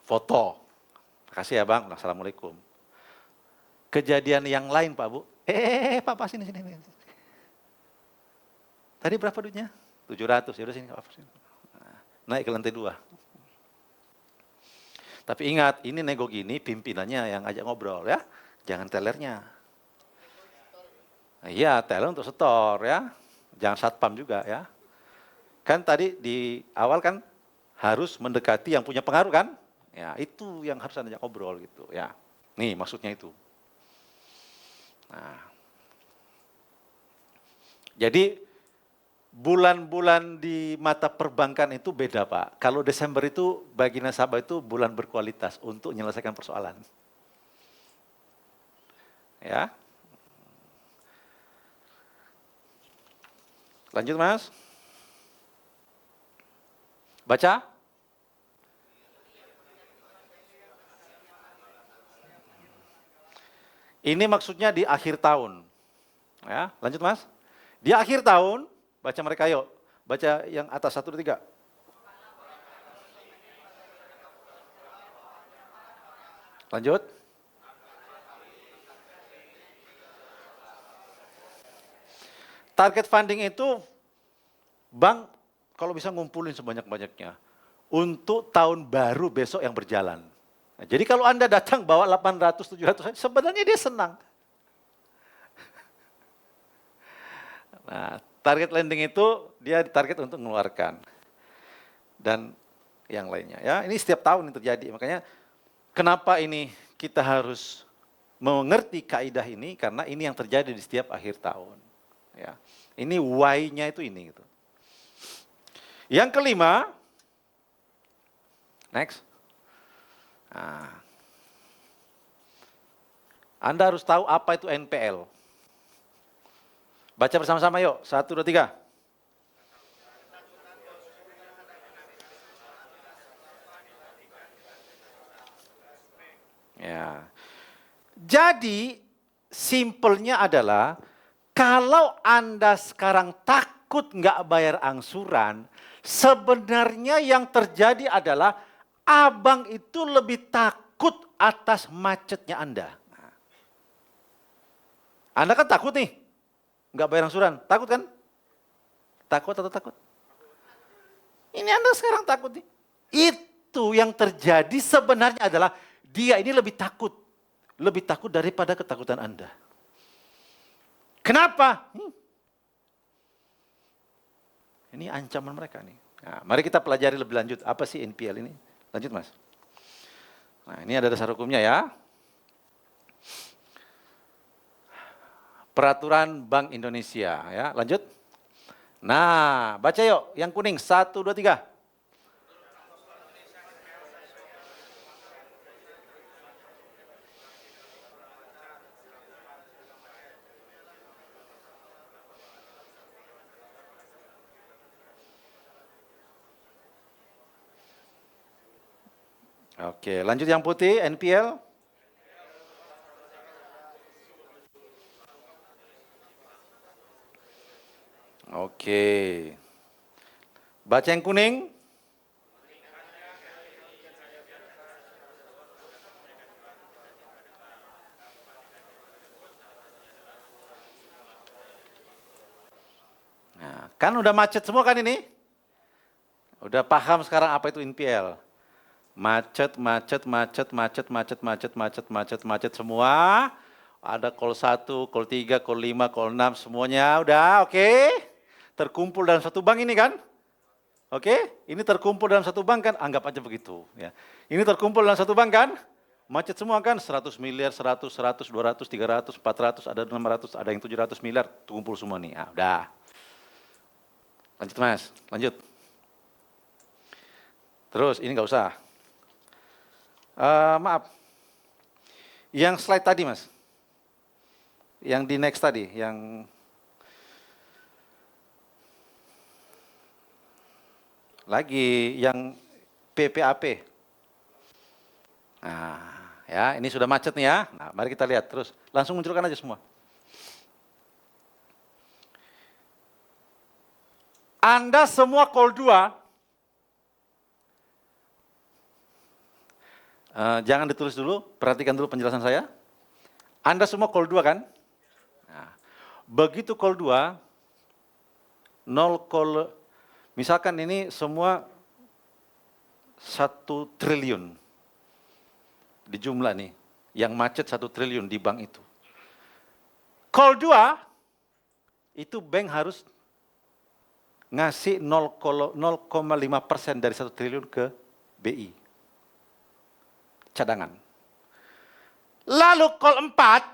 Foto. Makasih ya Bang, assalamualaikum. Kejadian yang lain Pak Bu, Pak sini. Tadi berapa duitnya? 700, yaudah sini Pak. Naik ke lantai 2. Tapi ingat, ini nego gini pimpinannya yang ajak ngobrol ya, jangan tellernya. Iya, teller untuk setor ya, jangan satpam juga ya. Kan tadi di awal kan harus mendekati yang punya pengaruh kan? Ya itu yang harus Anda ajak ngobrol gitu ya. Nih maksudnya itu. Nah, jadi bulan-bulan di mata perbankan itu beda Pak. Kalau Desember itu bagi nasabah itu bulan berkualitas untuk menyelesaikan persoalan. Ya. Lanjut Mas. Baca. Ini maksudnya di akhir tahun. Ya, lanjut Mas. Di akhir tahun, baca mereka yuk. Baca yang atas 1, 2, 3. Lanjut. Target funding itu bank kalau bisa ngumpulin sebanyak-banyaknya untuk tahun baru besok yang berjalan. Nah, jadi kalau Anda datang bawa 800, 700, sebenarnya dia senang. Nah, target lending itu dia target untuk mengeluarkan. Dan yang lainnya. Ya, ini setiap tahun yang terjadi. Makanya kenapa ini kita harus mengerti kaidah ini, karena ini yang terjadi di setiap akhir tahun. Ya, ini why-nya itu ini. Gitu. Yang kelima, next. Nah, Anda harus tahu apa itu NPL. Baca bersama-sama yuk, 1, 2, 3. Ya. Jadi simpelnya adalah Kalau Anda sekarang takut nggak bayar angsuran, sebenarnya yang terjadi adalah abang itu lebih takut atas macetnya Anda. Anda kan takut nih, nggak bayar angsuran. Takut kan? Takut atau takut? Ini Anda sekarang takut nih. Itu yang terjadi sebenarnya adalah dia ini lebih takut. Lebih takut daripada ketakutan Anda. Kenapa? Ini ancaman mereka nih. Nah, mari kita pelajari lebih lanjut. Apa sih NPL ini? Lanjut Mas. Nah, ini ada dasar hukumnya ya. Peraturan Bank Indonesia ya. Lanjut. Nah, baca yuk. Yang kuning. 1, 2, 3. Oke, lanjut yang putih, NPL. Oke. Baca yang kuning. Nah, kan udah macet semua kan ini? Udah paham sekarang apa itu NPL? Macet, macet, macet, macet, macet, macet, macet, macet, macet semua. Ada call 1, call 3, call 5, call 6, semuanya udah oke. Terkumpul dalam satu bank ini kan? Oke, ini terkumpul dalam satu bank kan? Anggap aja begitu. Ya. Ini terkumpul dalam satu bank kan? Macet semua kan? 100 miliar, 100, 100, 200, 300, 400, ada 600, ada yang 700 miliar. Terkumpul semua nih. Ah, udah. Lanjut Mas, lanjut. Terus, ini nggak usah. Maaf, yang slide tadi Mas, yang di next tadi, yang lagi, yang PPAP. Nah, ya ini sudah macet nih ya. Nah, mari kita lihat terus, langsung munculkan aja semua. Anda semua call 2, jangan ditulis dulu, perhatikan dulu penjelasan saya. Anda semua call 2 kan? Nah, begitu call 2, 0 call, misalkan ini semua 1 triliun di jumlah nih, yang macet 1 triliun di bank itu. Call 2, itu bank harus ngasih 0,5% dari 1 triliun ke BI. Cadangan. Lalu call 4,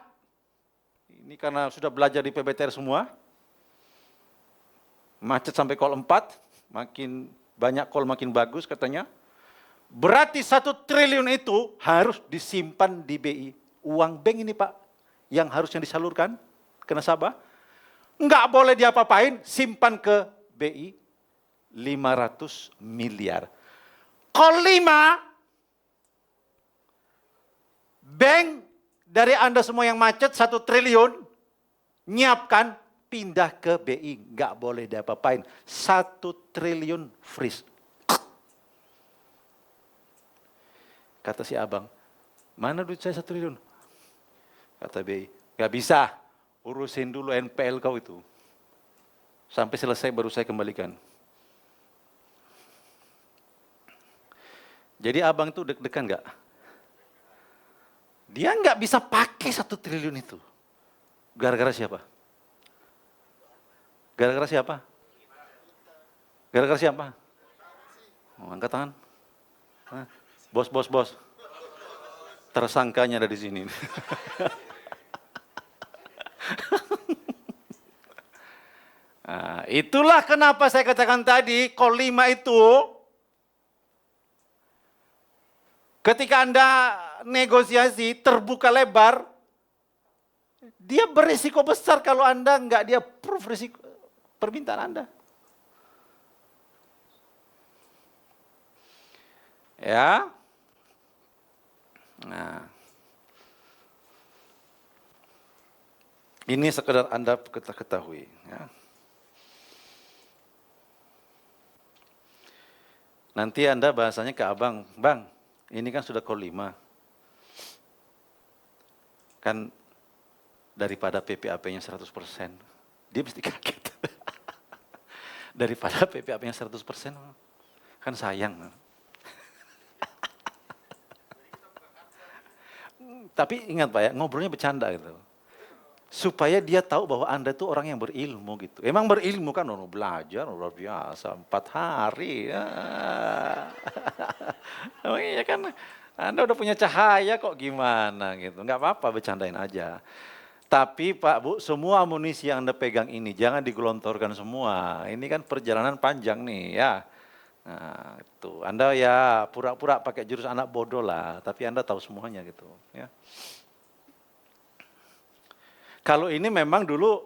ini karena sudah belajar di PBTR semua, macet sampai call 4, makin banyak call makin bagus katanya. Berarti 1 triliun itu harus disimpan di BI. Uang bank ini Pak, yang harusnya disalurkan ke nasabah, nggak boleh diapa-apain, simpan ke BI 500 miliar. Call 5, bank dari Anda semua yang macet 1 triliun, nyiapkan, pindah ke BI. Nggak boleh diapa-apain. 1 triliun freeze. Kata si abang, mana duit saya 1 triliun? Kata BI, nggak bisa. Urusin dulu NPL kau itu. Sampai selesai baru saya kembalikan. Jadi abang itu deg-degan nggak? Dia nggak bisa pakai 1 triliun itu. Gara-gara siapa? Gara-gara siapa? Gara-gara siapa? Oh, angkat tangan. Hah? Bos, bos, bos. Tersangkanya ada di sini. Nah, itulah kenapa saya katakan tadi, call 5 itu, ketika Anda negosiasi terbuka lebar, dia berisiko besar kalau Anda nggak dia approve risiko permintaan Anda. Ya. Nah. Ini sekedar Anda ketahui. Ya. Nanti Anda bahasanya ke abang, bang, ini kan sudah call 5. Kan daripada PPAP-nya 100%, dia mesti kaget. Daripada PPAP-nya 100%, kan sayang. Tapi ingat Pak ya, ngobrolnya bercanda gitu. Supaya dia tahu bahwa Anda itu orang yang berilmu gitu. Emang berilmu kan, belajar luar biasa, 4 hari. Ya. Oh iya kan, Anda udah punya cahaya kok gimana gitu. Nggak apa-apa, bercandain aja. Tapi Pak Bu, semua amunisi yang Anda pegang ini jangan digelontorkan semua. Ini kan perjalanan panjang nih ya. Nah, itu Anda ya pura-pura pakai jurus anak bodoh lah, tapi Anda tahu semuanya gitu ya. Kalau ini memang dulu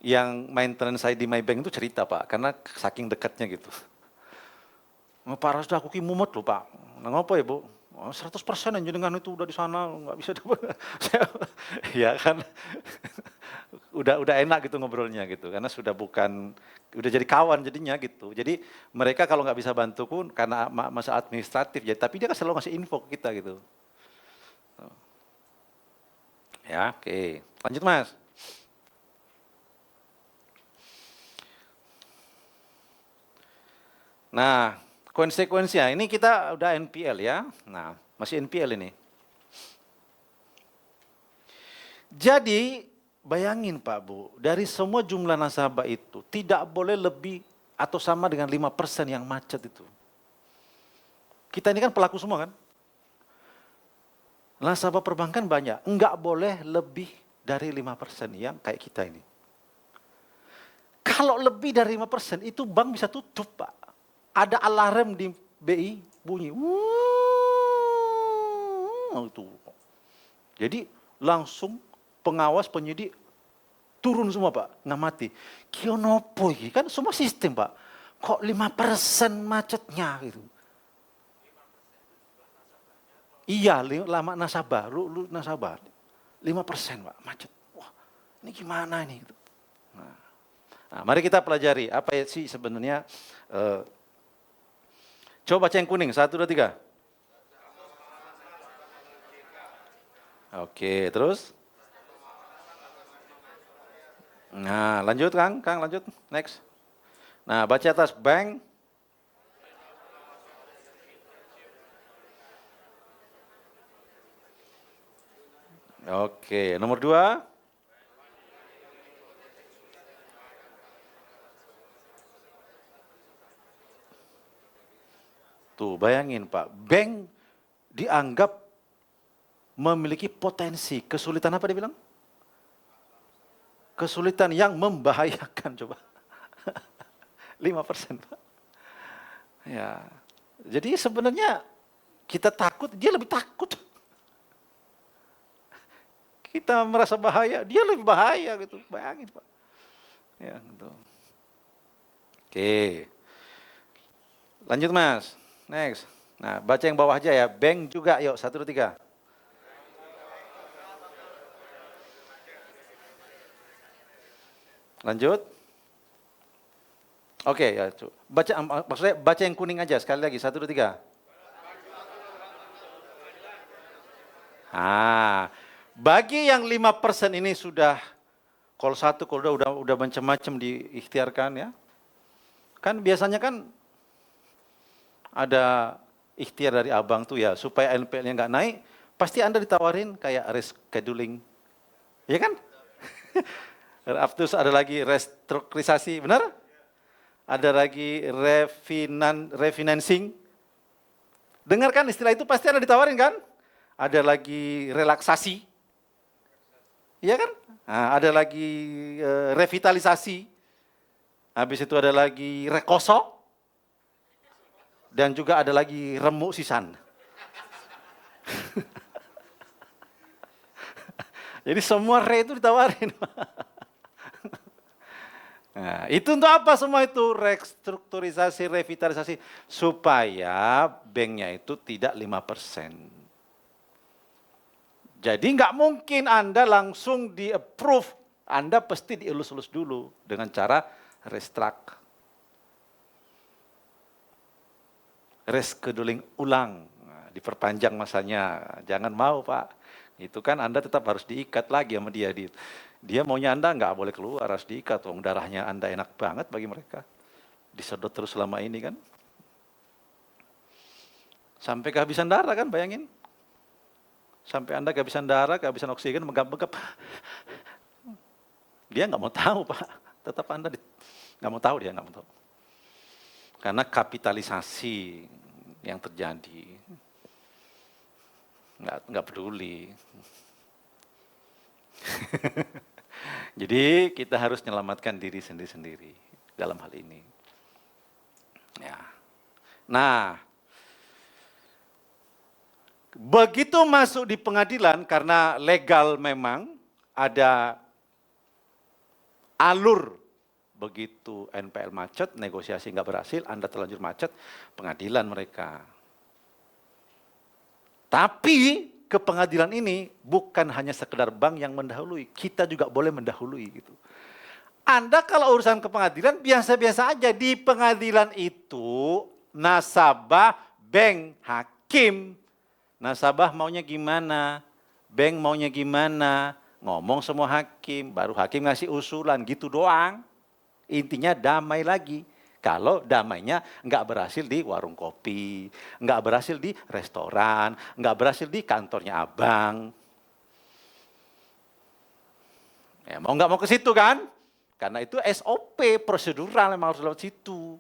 yang maintenance saya di Maybank itu cerita Pak, karena saking dekatnya gitu. Pak Rasda aku ki mumet loh Pak. Nah ngapa ya Bu? 100% yang jenengan itu udah di sana, nggak bisa dapat. Ya kan, udah enak gitu ngobrolnya gitu, karena sudah udah jadi kawan jadinya gitu. Jadi mereka kalau nggak bisa bantu pun karena masa administratif, jadi tapi dia kan selalu ngasih info ke kita gitu. Ya, oke. Lanjut Mas. Nah, konsekuensinya ini kita udah NPL ya. Nah, masih NPL ini. Jadi, bayangin Pak Bu, dari semua jumlah nasabah itu tidak boleh lebih atau sama dengan 5% yang macet itu. Kita ini kan pelaku semua kan? Nasabah perbankan banyak, enggak boleh lebih dari 5% yang kayak kita ini. Kalau lebih dari 5% itu bank bisa tutup Pak. Ada alarm di BI bunyi. Itu. Jadi langsung pengawas penyidik turun semua Pak, ngamati. Kionopo ini kan semua sistem Pak. Kok 5% macetnya gitu. Iya, lama nasabah, lu nasabah. 5% Pak, macet. Wah, ini gimana ini? Nah, mari kita pelajari apa sih sebenarnya. Coba baca yang kuning, 1, 2, 3. Oke, terus? Nah, lanjut Kang, lanjut, next. Nah, baca atas bank. Oke, nomor 2. Tuh, bayangin Pak, bank dianggap memiliki potensi. Kesulitan apa dia bilang? Kesulitan yang membahayakan, coba. 5% Pak. Ya, jadi sebenarnya kita takut, dia lebih takut. Kita merasa bahaya, dia lebih bahaya gitu. Bayangin Pak. Ya, gitu. Oke. Lanjut Mas. Next. Nah, baca yang bawah aja ya. Bank juga, yuk 1, 2, 3. Lanjut. Oke, ya. Baca, maksudnya baca yang kuning aja sekali lagi. 1, 2, 3. Bagi yang 5% ini sudah call 1, call 2 udah macam-macam diikhtiarkan ya. Kan biasanya kan ada ikhtiar dari abang tuh ya, supaya NPL-nya nggak naik, pasti Anda ditawarin kayak rescheduling. Ya kan? Terus ada lagi restrukturisasi, benar? Ada lagi refinancing. Dengarkan istilah itu pasti Anda ditawarin kan? Ada lagi relaksasi. Iya kan? Nah, ada lagi revitalisasi. Habis itu ada lagi rekoso. Dan juga ada lagi remuk sisan. Jadi semua itu ditawarin. Nah, itu untuk apa semua itu? Restrukturisasi, revitalisasi. Supaya banknya itu tidak 5%. Jadi nggak mungkin Anda langsung di-approve. Anda pasti dielus-elus dulu dengan cara restruct. Rescheduling ulang, nah, diperpanjang masanya. Jangan mau Pak, itu kan Anda tetap harus diikat lagi sama dia. Dia maunya Anda nggak boleh keluar, harus diikat. Wong darahnya Anda enak banget bagi mereka. Disedot terus selama ini kan. Sampai kehabisan darah kan, bayangin. Sampai Anda kehabisan darah, kehabisan oksigen, menggap-menggap. Dia nggak mau tahu Pak, tetap Anda nggak mau tahu, dia nggak mau tahu. Karena kapitalisasi yang terjadi, nggak peduli. Jadi kita harus menyelamatkan diri sendiri-sendiri dalam hal ini. Ya. Nah, begitu masuk di pengadilan, karena legal memang ada alur. Begitu NPL macet, negosiasi nggak berhasil, Anda terlanjur macet, pengadilan mereka. Tapi ke pengadilan ini bukan hanya sekedar bank yang mendahului, kita juga boleh mendahului gitu. Anda kalau urusan ke pengadilan biasa-biasa aja. Di pengadilan itu nasabah, bank, hakim. Nasabah maunya gimana, bank maunya gimana, ngomong semua hakim, baru hakim ngasih usulan, gitu doang. Intinya damai lagi. Kalau damainya nggak berhasil di warung kopi, nggak berhasil di restoran, nggak berhasil di kantornya abang. Ya, mau nggak mau ke situ kan? Karena itu SOP, prosedural memang harus lewat situ.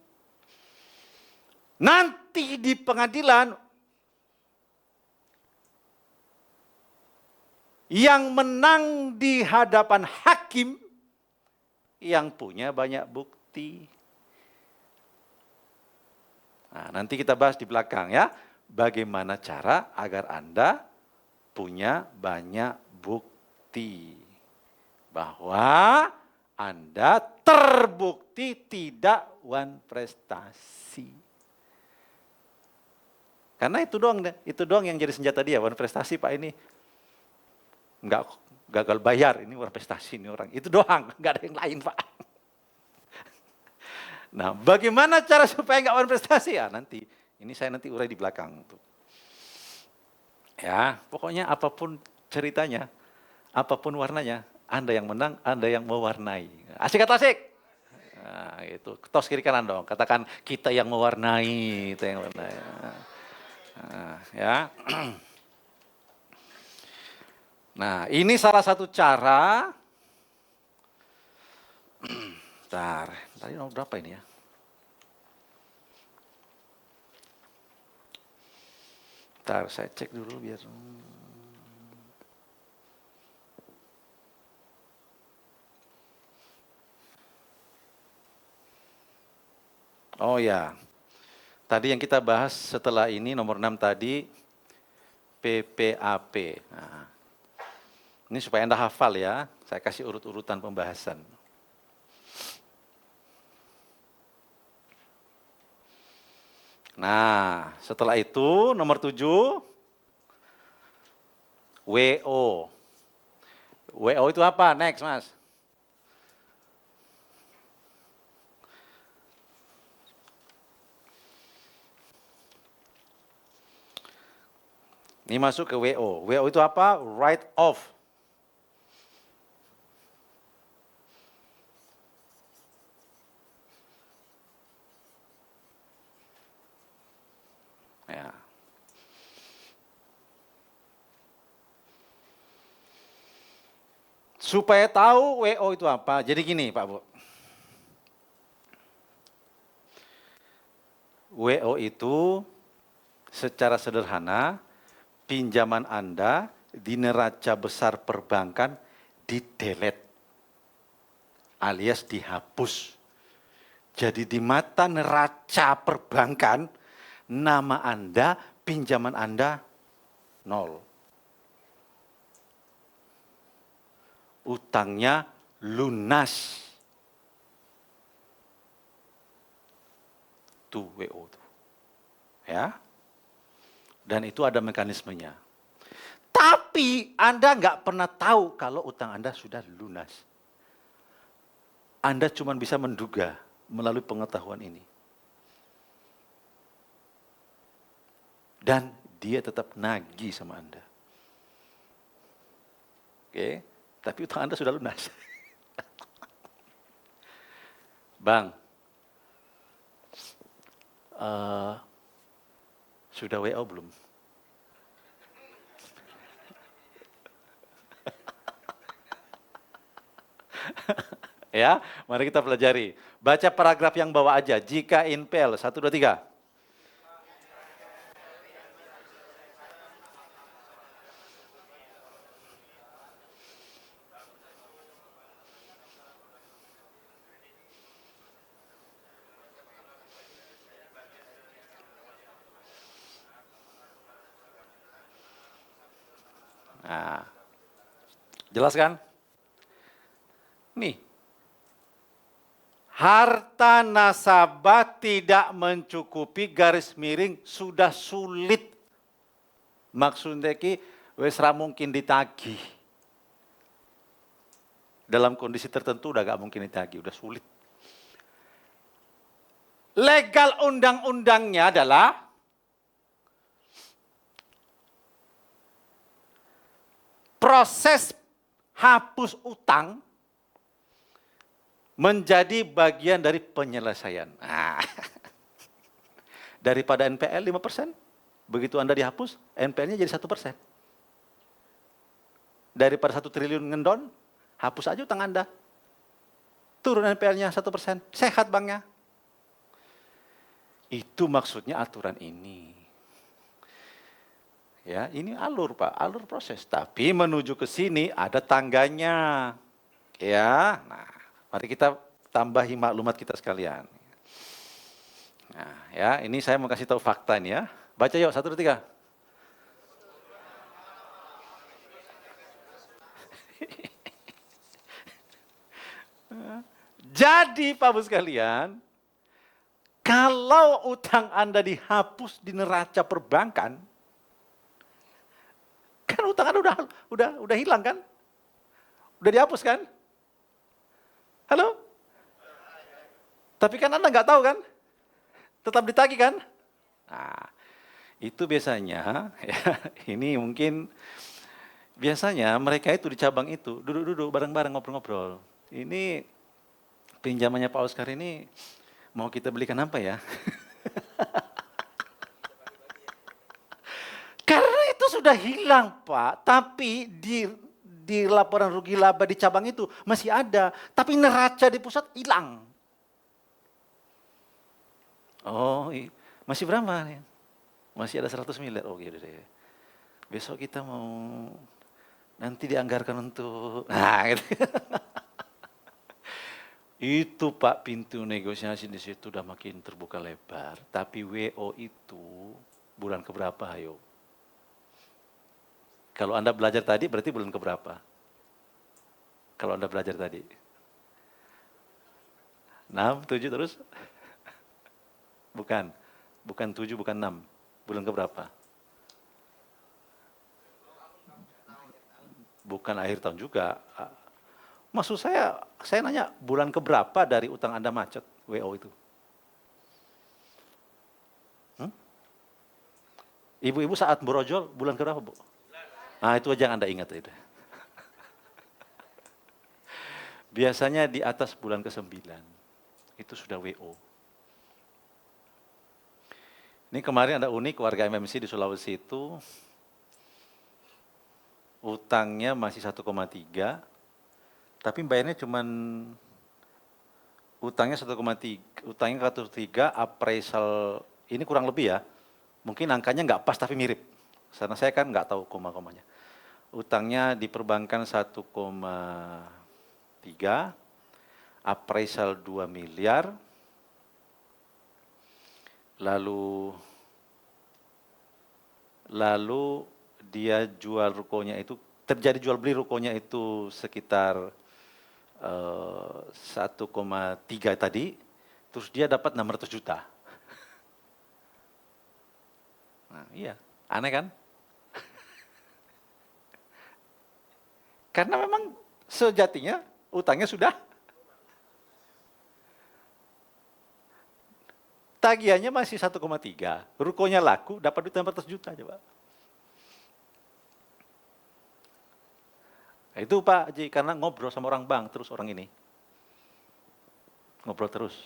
Nanti di pengadilan, yang menang di hadapan hakim, yang punya banyak bukti. Nah, nanti kita bahas di belakang ya, bagaimana cara agar Anda punya banyak bukti bahwa Anda terbukti tidak wan prestasi. Karena itu doang yang jadi senjata dia, wan prestasi Pak ini. Enggak gagal bayar, ini wan prestasi ini orang. Itu doang, enggak ada yang lain Pak. Nah, bagaimana cara supaya enggak wan prestasi? Ya nanti, ini saya nanti urai di belakang. Ya, pokoknya apapun ceritanya, apapun warnanya, Anda yang menang, Anda yang mewarnai. Asik atau asik? Nah, itu. Tos kiri kanan dong. Katakan kita yang mewarnai, kita yang mewarnai. Nah, ya. Nah, ini salah satu cara. Bentar, tadi nomor berapa ini ya? Bentar, saya cek dulu biar. Oh ya, tadi yang kita bahas setelah ini nomor 6 tadi, PPAP. Nah, ini supaya Anda hafal ya, saya kasih urut-urutan pembahasan. Nah, setelah itu nomor 7, WO. WO itu apa? Next, Mas. Ini masuk ke WO. WO itu apa? Write off. Ya. Supaya tahu WO itu apa, jadi gini Pak Bu. WO itu secara sederhana, pinjaman Anda di neraca besar perbankan di-delete alias dihapus. Jadi di mata neraca perbankan, nama Anda, pinjaman Anda, 0. Utangnya lunas. Itu WO. Ya. Dan itu ada mekanismenya. Tapi Tapi Anda nggak pernah tahu kalau utang Anda sudah lunas. Anda cuma bisa menduga melalui pengetahuan ini. Dan dia tetap nagih sama Anda. Oke, tapi utang Anda sudah lunas. Bang, sudah WO belum? Ya, mari kita pelajari. Baca paragraf yang bawah aja. Jika INPL 1, 2, 3. Nah, jelas kan? Nih, harta nasabah tidak mencukupi garis miring sudah sulit. Maksudnya ki wes ra mungkin ditagih. Dalam kondisi tertentu udah gak mungkin ditagih, udah sulit. Legal undang-undangnya adalah proses hapus utang menjadi bagian dari penyelesaian. Nah, daripada NPL 5%, begitu Anda dihapus, NPL-nya jadi 1%. Daripada 1 triliun ngendon, hapus aja utang Anda. Turun NPL-nya 1%, sehat banknya. Itu maksudnya aturan ini. Ya, ini alur Pak, alur proses. Tapi menuju ke sini ada tangganya. Ya, nah, mari kita tambahi maklumat kita sekalian. Nah, ya, ini saya mau kasih tahu fakta ini ya. Baca yuk, 1, 2, 3. Jadi Pak Bu sekalian, kalau utang Anda dihapus di neraca perbankan, kan utang Anda udah hilang kan? Udah dihapus kan? Halo? Tapi kan Anda nggak tahu kan? Tetap ditagih kan? Nah, itu biasanya, ya, ini mungkin biasanya mereka itu di cabang itu duduk-duduk bareng-bareng ngobrol-ngobrol. Ini pinjamannya Pak Oscar ini mau kita belikan apa ya? Karena itu sudah hilang Pak, tapi di laporan rugi laba di cabang itu masih ada, tapi neraca di pusat hilang. Oh, masih berapa? Masih ada 100 miliar. Oh gitu deh. Besok kita mau nanti dianggarkan untuk, nah gitu. Itu Pak, pintu negosiasi di situ udah makin terbuka lebar. Tapi WO itu bulan keberapa ayo? Kalau Anda belajar tadi berarti bulan keberapa? Kalau Anda belajar tadi? 6, 7 terus? Bukan 7, bukan 6. Bulan keberapa? Bukan akhir tahun juga. Maksud saya nanya bulan keberapa dari utang Anda macet, WO itu? Ibu-ibu saat borojol bulan keberapa, Bu? Nah, itu aja yang Anda ingat itu. Biasanya di atas bulan ke-9, itu sudah WO. Ini kemarin ada unik, warga MMC di Sulawesi itu, utangnya masih 1,3, tapi bayarnya cuman, utangnya 1,3, utangnya 1,3, appraisal, ini kurang lebih ya, mungkin angkanya nggak pas tapi mirip, karena saya kan nggak tahu koma-komanya. Utangnya di perbankan 1,3, appraisal 2 miliar, lalu dia jual rukonya itu, terjadi jual beli rukonya itu sekitar 1,3 tadi, terus dia dapat 600 juta. Nah, iya, aneh kan? Karena memang sejatinya utangnya sudah. Tagihannya masih 1,3. Rukonya laku, dapat duit 400 juta coba. Nah, itu Pak Haji, karena ngobrol sama orang bank terus orang ini. Ngobrol terus.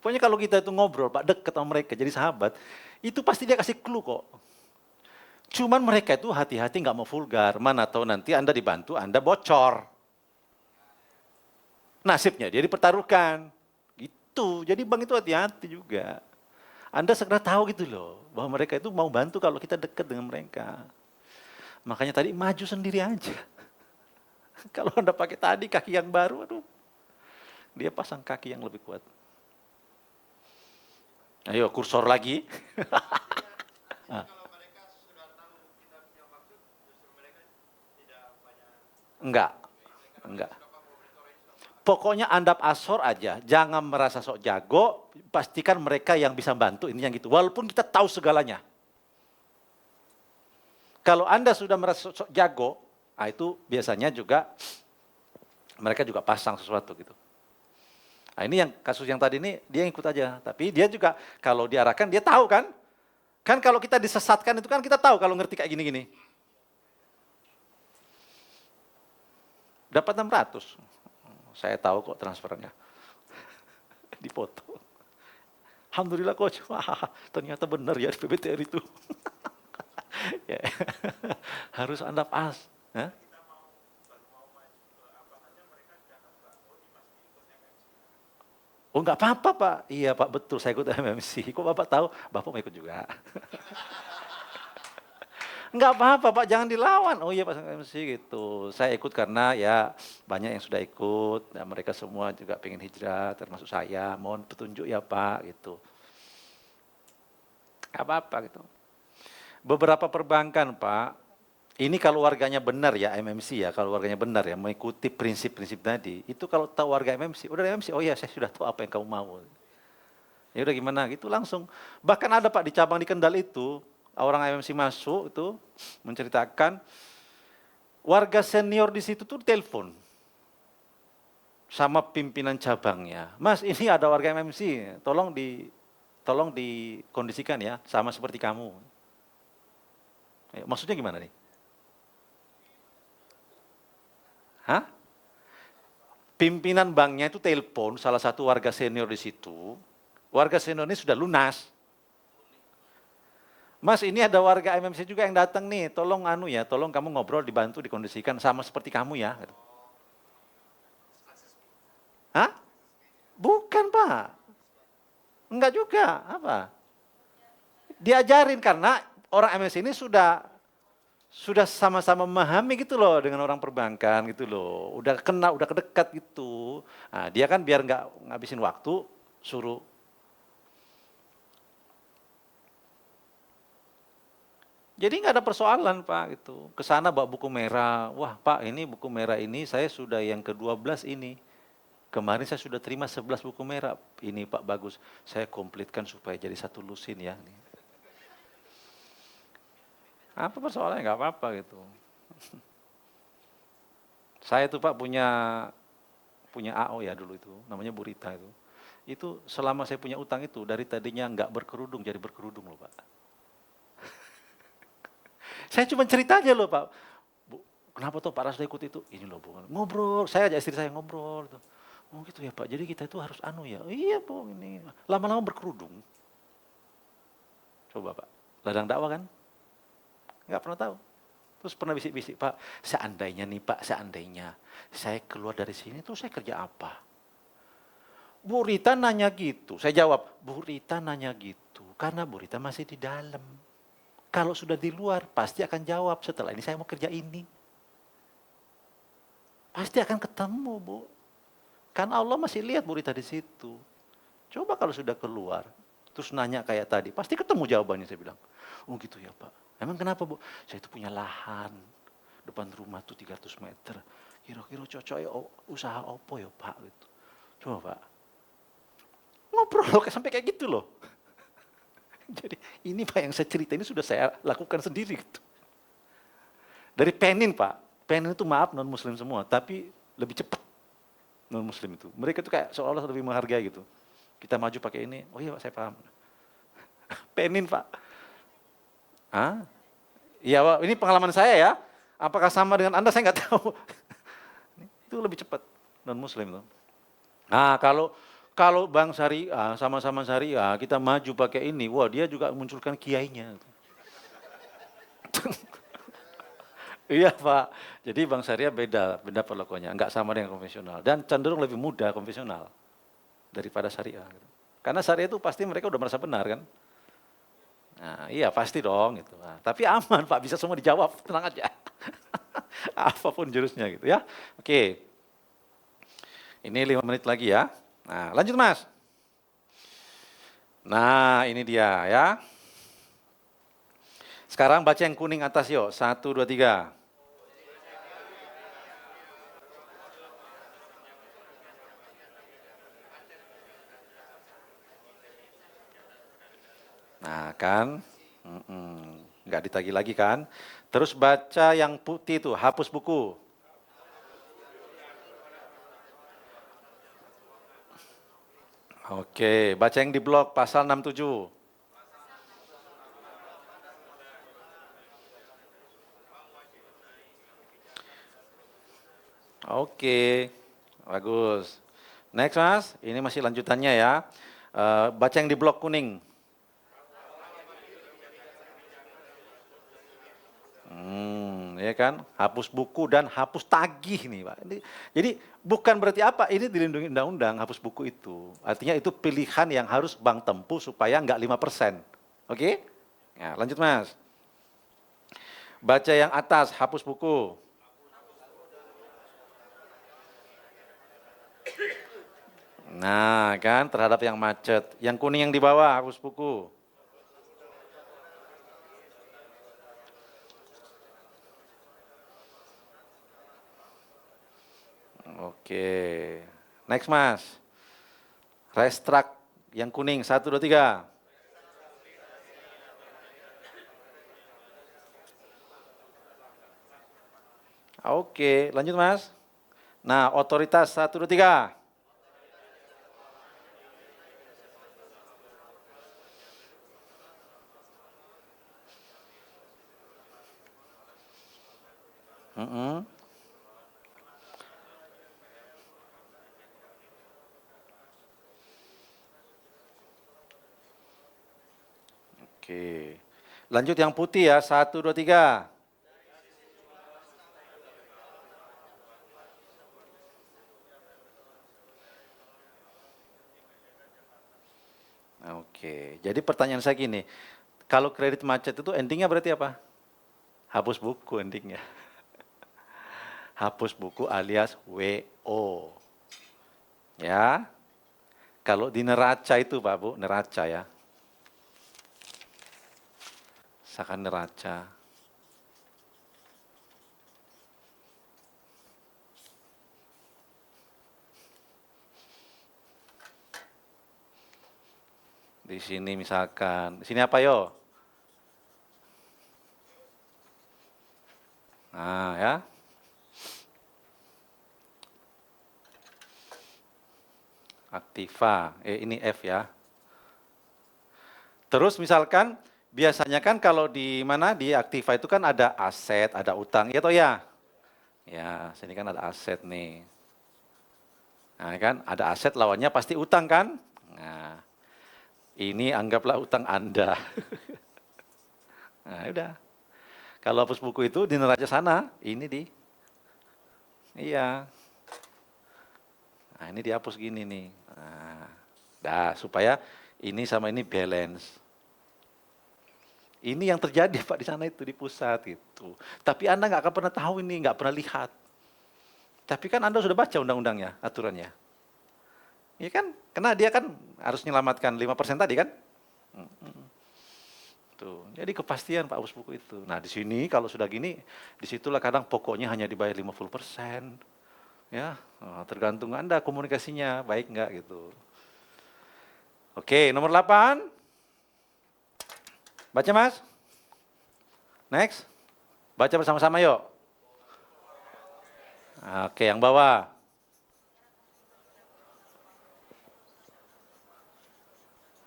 Pokoknya kalau kita itu ngobrol, Pak, deket sama mereka, jadi sahabat, itu pasti dia kasih clue kok. Cuman mereka itu hati-hati nggak mau vulgar. Mana tahu nanti Anda dibantu, Anda bocor. Nasibnya dia dipertaruhkan. Gitu. Jadi bank itu hati-hati juga. Anda segera tahu gitu loh, bahwa mereka itu mau bantu kalau kita dekat dengan mereka. Makanya tadi maju sendiri aja. Kalau Anda pakai tadi kaki yang baru, aduh, dia pasang kaki yang lebih kuat. Ayo kursor lagi. Enggak. Pokoknya andap asor aja, jangan merasa sok jago, pastikan mereka yang bisa bantu, ini yang gitu. Walaupun kita tahu segalanya. Kalau Anda sudah merasa sok jago, nah itu biasanya juga mereka juga pasang sesuatu gitu. Nah ini yang kasus yang tadi ini dia ikut aja, tapi dia juga kalau diarahkan dia tahu kan? Kan kalau kita disesatkan itu kan kita tahu kalau ngerti kayak gini-gini. Dapat 600. Saya tahu kok transfernya. Dipoto. Alhamdulillah coach. Wah, ternyata benar ya di PBTR itu. Ya. Harus Anda pas. Hah? Oh enggak apa-apa Pak. Iya Pak, betul saya ikut MMC. Kok Bapak tahu? Bapak mau ikut juga. Enggak apa-apa Pak, jangan dilawan. Oh iya Pak MC gitu. Saya ikut karena ya banyak yang sudah ikut. Dan mereka semua juga pengen hijrah, termasuk saya. Mohon petunjuk ya Pak gitu. Enggak apa-apa gitu. Beberapa perbankan Pak, ini kalau warganya benar ya MMC ya, kalau warganya benar ya mengikuti prinsip-prinsip tadi. Itu kalau tahu warga MMC, udah MMC, oh iya saya sudah tahu apa yang kamu mau. Ya udah gimana gitu langsung. Bahkan ada Pak di cabang di Kendal itu, orang MMC masuk itu menceritakan warga senior di situ tuh telepon sama pimpinan cabangnya. Mas, ini ada warga MMC, tolong dikondisikan ya sama seperti kamu. Maksudnya gimana nih? Hah? Pimpinan banknya itu telepon salah satu warga senior di situ. Warga senior ini sudah lunas. Mas, ini ada warga MMC juga yang datang nih, tolong tolong kamu ngobrol, dibantu, dikondisikan sama seperti kamu ya. Hah? Bukan Pak. Enggak juga, apa? Diajarin karena orang MMC ini sudah sama-sama memahami gitu loh dengan orang perbankan gitu loh. Udah kenal, udah kedekat gitu. Nah, dia kan biar enggak ngabisin waktu, suruh jadi nggak ada persoalan Pak gitu. Kesana bawa buku merah. Wah Pak ini buku merah ini saya sudah yang ke-12 ini. Kemarin saya sudah terima 11 buku merah. Ini Pak bagus. Saya komplitkan supaya jadi satu lusin ya. Apa persoalannya? Nggak apa-apa gitu. Saya tuh Pak punya AO ya dulu itu. Namanya Bu Rita itu. Itu selama saya punya utang itu dari tadinya nggak berkerudung jadi berkerudung loh Pak. Saya cuma cerita aja loh Pak, Bu, kenapa tuh Pak Rasda ikut itu? Ini loh Bu, ngobrol, saya aja istri saya ngobrol. Gitu. Oh gitu ya Pak, jadi kita itu harus ya. Iya Bu, ini lama-lama berkerudung. Coba Pak, ladang dakwah kan? Nggak pernah tahu. Terus pernah bisik-bisik, Pak, seandainya nih Pak, seandainya saya keluar dari sini tuh saya kerja apa? Bu Rita nanya gitu, saya jawab, Bu Rita nanya gitu, karena Bu Rita masih di dalam. Kalau sudah di luar, pasti akan jawab, setelah ini saya mau kerja ini. Pasti akan ketemu, Bu. Kan Allah masih lihat Bu Rita di situ. Coba kalau sudah keluar, terus nanya kayak tadi, pasti ketemu jawabannya, saya bilang. Oh gitu ya Pak. Emang kenapa Bu? Saya itu punya lahan, depan rumah tuh 300 meter. Kira-kira cocok ya usaha opo ya Pak. Gitu. Coba Pak. Ngobrol sampai kayak gitu loh. Jadi ini Pak yang saya cerita ini sudah saya lakukan sendiri gitu. Dari Penin Pak, PNN itu maaf non-muslim semua, tapi lebih cepat non-muslim itu. Mereka itu kayak seolah-olah lebih menghargai gitu. Kita maju pakai ini, oh iya Pak, saya paham. PNN Pak. Hah? Iya Pak, ini pengalaman saya ya. Apakah sama dengan Anda, saya nggak tahu. Itu lebih cepat non-muslim tuh. Nah kalau Bank Syariah, sama-sama Syariah, kita maju pakai ini, wah dia juga munculkan kiainya. Iya Pak, jadi Bank Syariah beda perlakuannya, enggak sama dengan konvensional. Dan cenderung lebih mudah konvensional daripada Syariah. Karena Syariah itu pasti mereka udah merasa benar kan. Nah, iya pasti dong gitu. Nah, tapi aman Pak, bisa semua dijawab, tenang aja. Apapun jurusnya gitu ya. Oke, ini 5 menit lagi ya. Nah lanjut Mas. Nah ini dia ya. Sekarang baca yang kuning atas yuk, 1, 2, 3. Nah kan, nggak ditagih lagi kan. Terus baca yang putih itu, hapus buku. Oke, baca yang di blog pasal 67. Oke, bagus. Next Mas, ini masih lanjutannya ya. Baca yang di blok kuning. Ya kan, hapus buku dan hapus tagih nih Pak. Jadi bukan berarti apa, ini dilindungi undang-undang hapus buku itu. Artinya itu pilihan yang harus bank tempuh supaya nggak 5%. Oke? Nah, lanjut Mas. Baca yang atas, hapus buku. Nah kan, terhadap yang macet. Yang kuning yang di bawah, hapus buku. Oke, next Mas. Restruct yang kuning, 1, 2, 3. Oke, lanjut Mas. Nah, otoritas 1, 2, 3. Oke, lanjut yang putih ya, 1, 2, 3. Oke, jadi pertanyaan saya gini, kalau kredit macet itu endingnya berarti apa? Hapus buku endingnya. Hapus buku alias WO. Ya, kalau di neraca itu Pak Bu, neraca ya. Misalkan neraca. Di sini misalkan, di sini apa yo? Nah ya. Aktiva, ini F ya. Terus misalkan, biasanya kan kalau di mana di Aktiva itu kan ada aset, ada utang, ya toh ya? Ya, sini kan ada aset nih. Nah kan, ada aset lawannya pasti utang kan? Nah, ini anggaplah utang Anda. Nah udah. Kalau hapus buku itu di neraca sana, ini di. Iya. Nah ini dihapus gini nih. Nah, supaya ini sama ini balance. Ini yang terjadi Pak di sana itu di pusat gitu. Tapi Anda nggak akan pernah tahu ini, nggak pernah lihat. Tapi kan Anda sudah baca undang-undangnya, aturannya. Iya kan? Karena dia kan harus menyelamatkan 5% tadi kan? Tuh. Jadi kepastian Pak hapus buku itu. Nah di sini kalau sudah gini, disitulah kadang pokoknya hanya dibayar 50%. Ya, tergantung Anda komunikasinya baik nggak gitu. Oke, nomor 8. Baca Mas. Next. Baca bersama-sama yuk. Oke, yang bawah.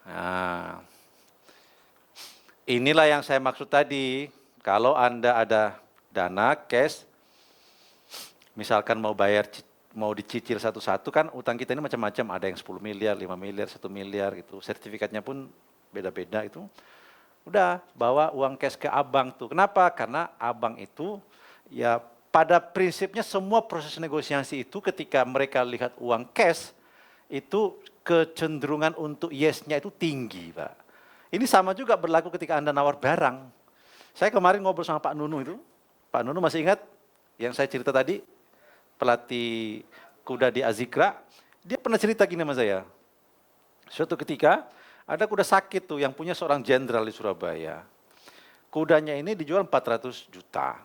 Nah, inilah yang saya maksud tadi. Kalau Anda ada dana cash, misalkan mau bayar, mau dicicil satu-satu kan utang kita ini macam-macam. Ada yang 10 miliar, 5 miliar, 1 miliar gitu. Sertifikatnya pun beda-beda itu. Udah bawa uang cash ke abang tuh. Kenapa? Karena abang itu ya pada prinsipnya semua proses negosiasi itu ketika mereka lihat uang cash itu kecenderungan untuk yes-nya itu tinggi, Pak. Ini sama juga berlaku ketika Anda nawar barang. Saya kemarin ngobrol sama Pak Nunu itu. Pak Nunu masih ingat yang saya cerita tadi? Pelatih kuda di Azikra. Dia pernah cerita gini sama saya. Suatu ketika ada kuda sakit tuh yang punya seorang jenderal di Surabaya. Kudanya ini dijual 400 juta.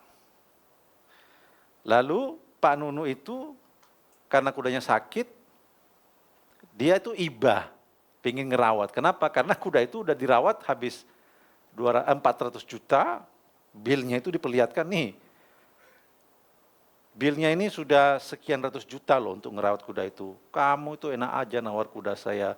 Lalu Pak Nunu itu karena kudanya sakit, dia itu ibah, pengen ngerawat. Kenapa? Karena kuda itu udah dirawat habis 400 juta, bilnya itu diperlihatkan nih. Bilnya ini sudah sekian ratus juta loh untuk ngerawat kuda itu. Kamu itu enak aja nawar kuda saya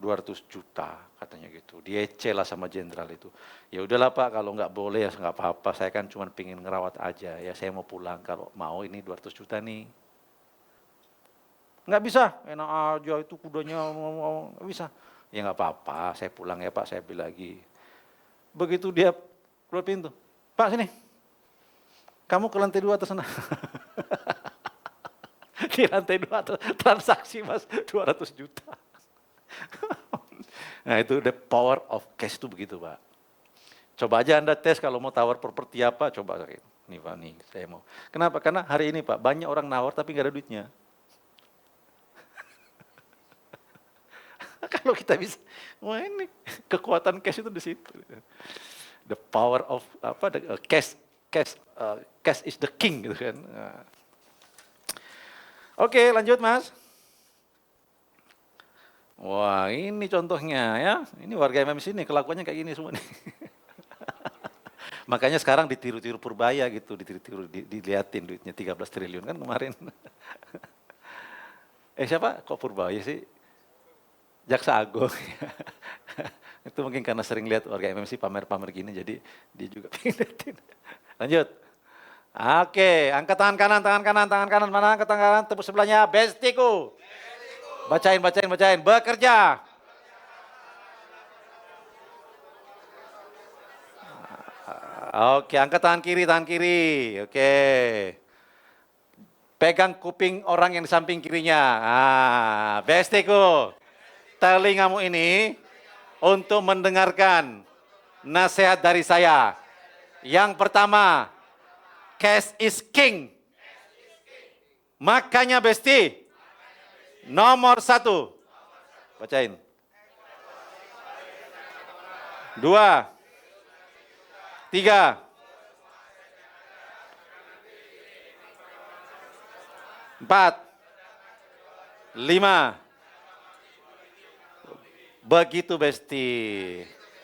200 juta katanya gitu. Diece lah sama jenderal itu. Ya udahlah Pak, kalau nggak boleh ya nggak apa-apa. Saya kan cuma pengen ngerawat aja. Ya saya mau pulang kalau mau ini 200 juta nih. Nggak bisa, enak aja itu kudanya nggak bisa. Ya nggak apa-apa, saya pulang ya Pak, saya beli lagi. Begitu dia keluar pintu, Pak sini, kamu ke lantai 2 atas sana. Di lantai 2 transaksi Mas 200 juta. Nah itu the power of cash itu begitu Pak. Coba aja Anda tes kalau mau tawar properti apa, coba. Nih Pak, nih saya mau. Kenapa? Karena hari ini Pak, banyak orang nawar tapi nggak ada duitnya. Kalau kita bisa, wah ini kekuatan cash itu di situ. The power of cash is the king gitu kan. Oke, lanjut Mas. Wah ini contohnya ya, ini warga MMC ini kelakuannya kayak gini semua nih. Makanya sekarang ditiru-tiru Purbaya gitu, ditiru-tiru diliatin duitnya 13 triliun kan kemarin. Siapa? Kok Purbaya sih? Jaksa Agung. Itu mungkin karena sering lihat warga MMC pamer-pamer gini, jadi dia juga pengen liatin. Lanjut. Oke, angkat tangan kanan, mana angkat tangan kanan, tepuk sebelahnya, bestiku. Bacain. Bekerja. Oke, angkat tangan kiri. Oke. Pegang kuping orang yang di samping kirinya. Bestiku. Telingamu ini untuk mendengarkan nasihat dari saya. Yang pertama, cash is king. Makanya Besti, nomor 1. Bacain. 2, 3, 4, 5. Begitu Besti.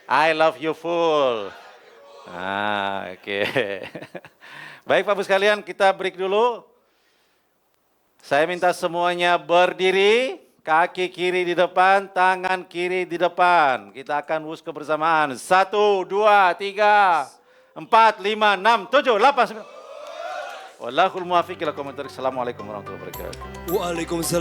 I love you full. Oke. Baik Bapak sekalian, kita break dulu. Saya minta semuanya berdiri, kaki kiri di depan, tangan kiri di depan. Kita akan wus kebersamaan. 1, 2, 3, 4, 5, 6, 7, 8, 9. Wallahul muwaffiq ila aqwamit thoriq. Assalamualaikum warahmatullahi wabarakatuh. Waalaikumsalam.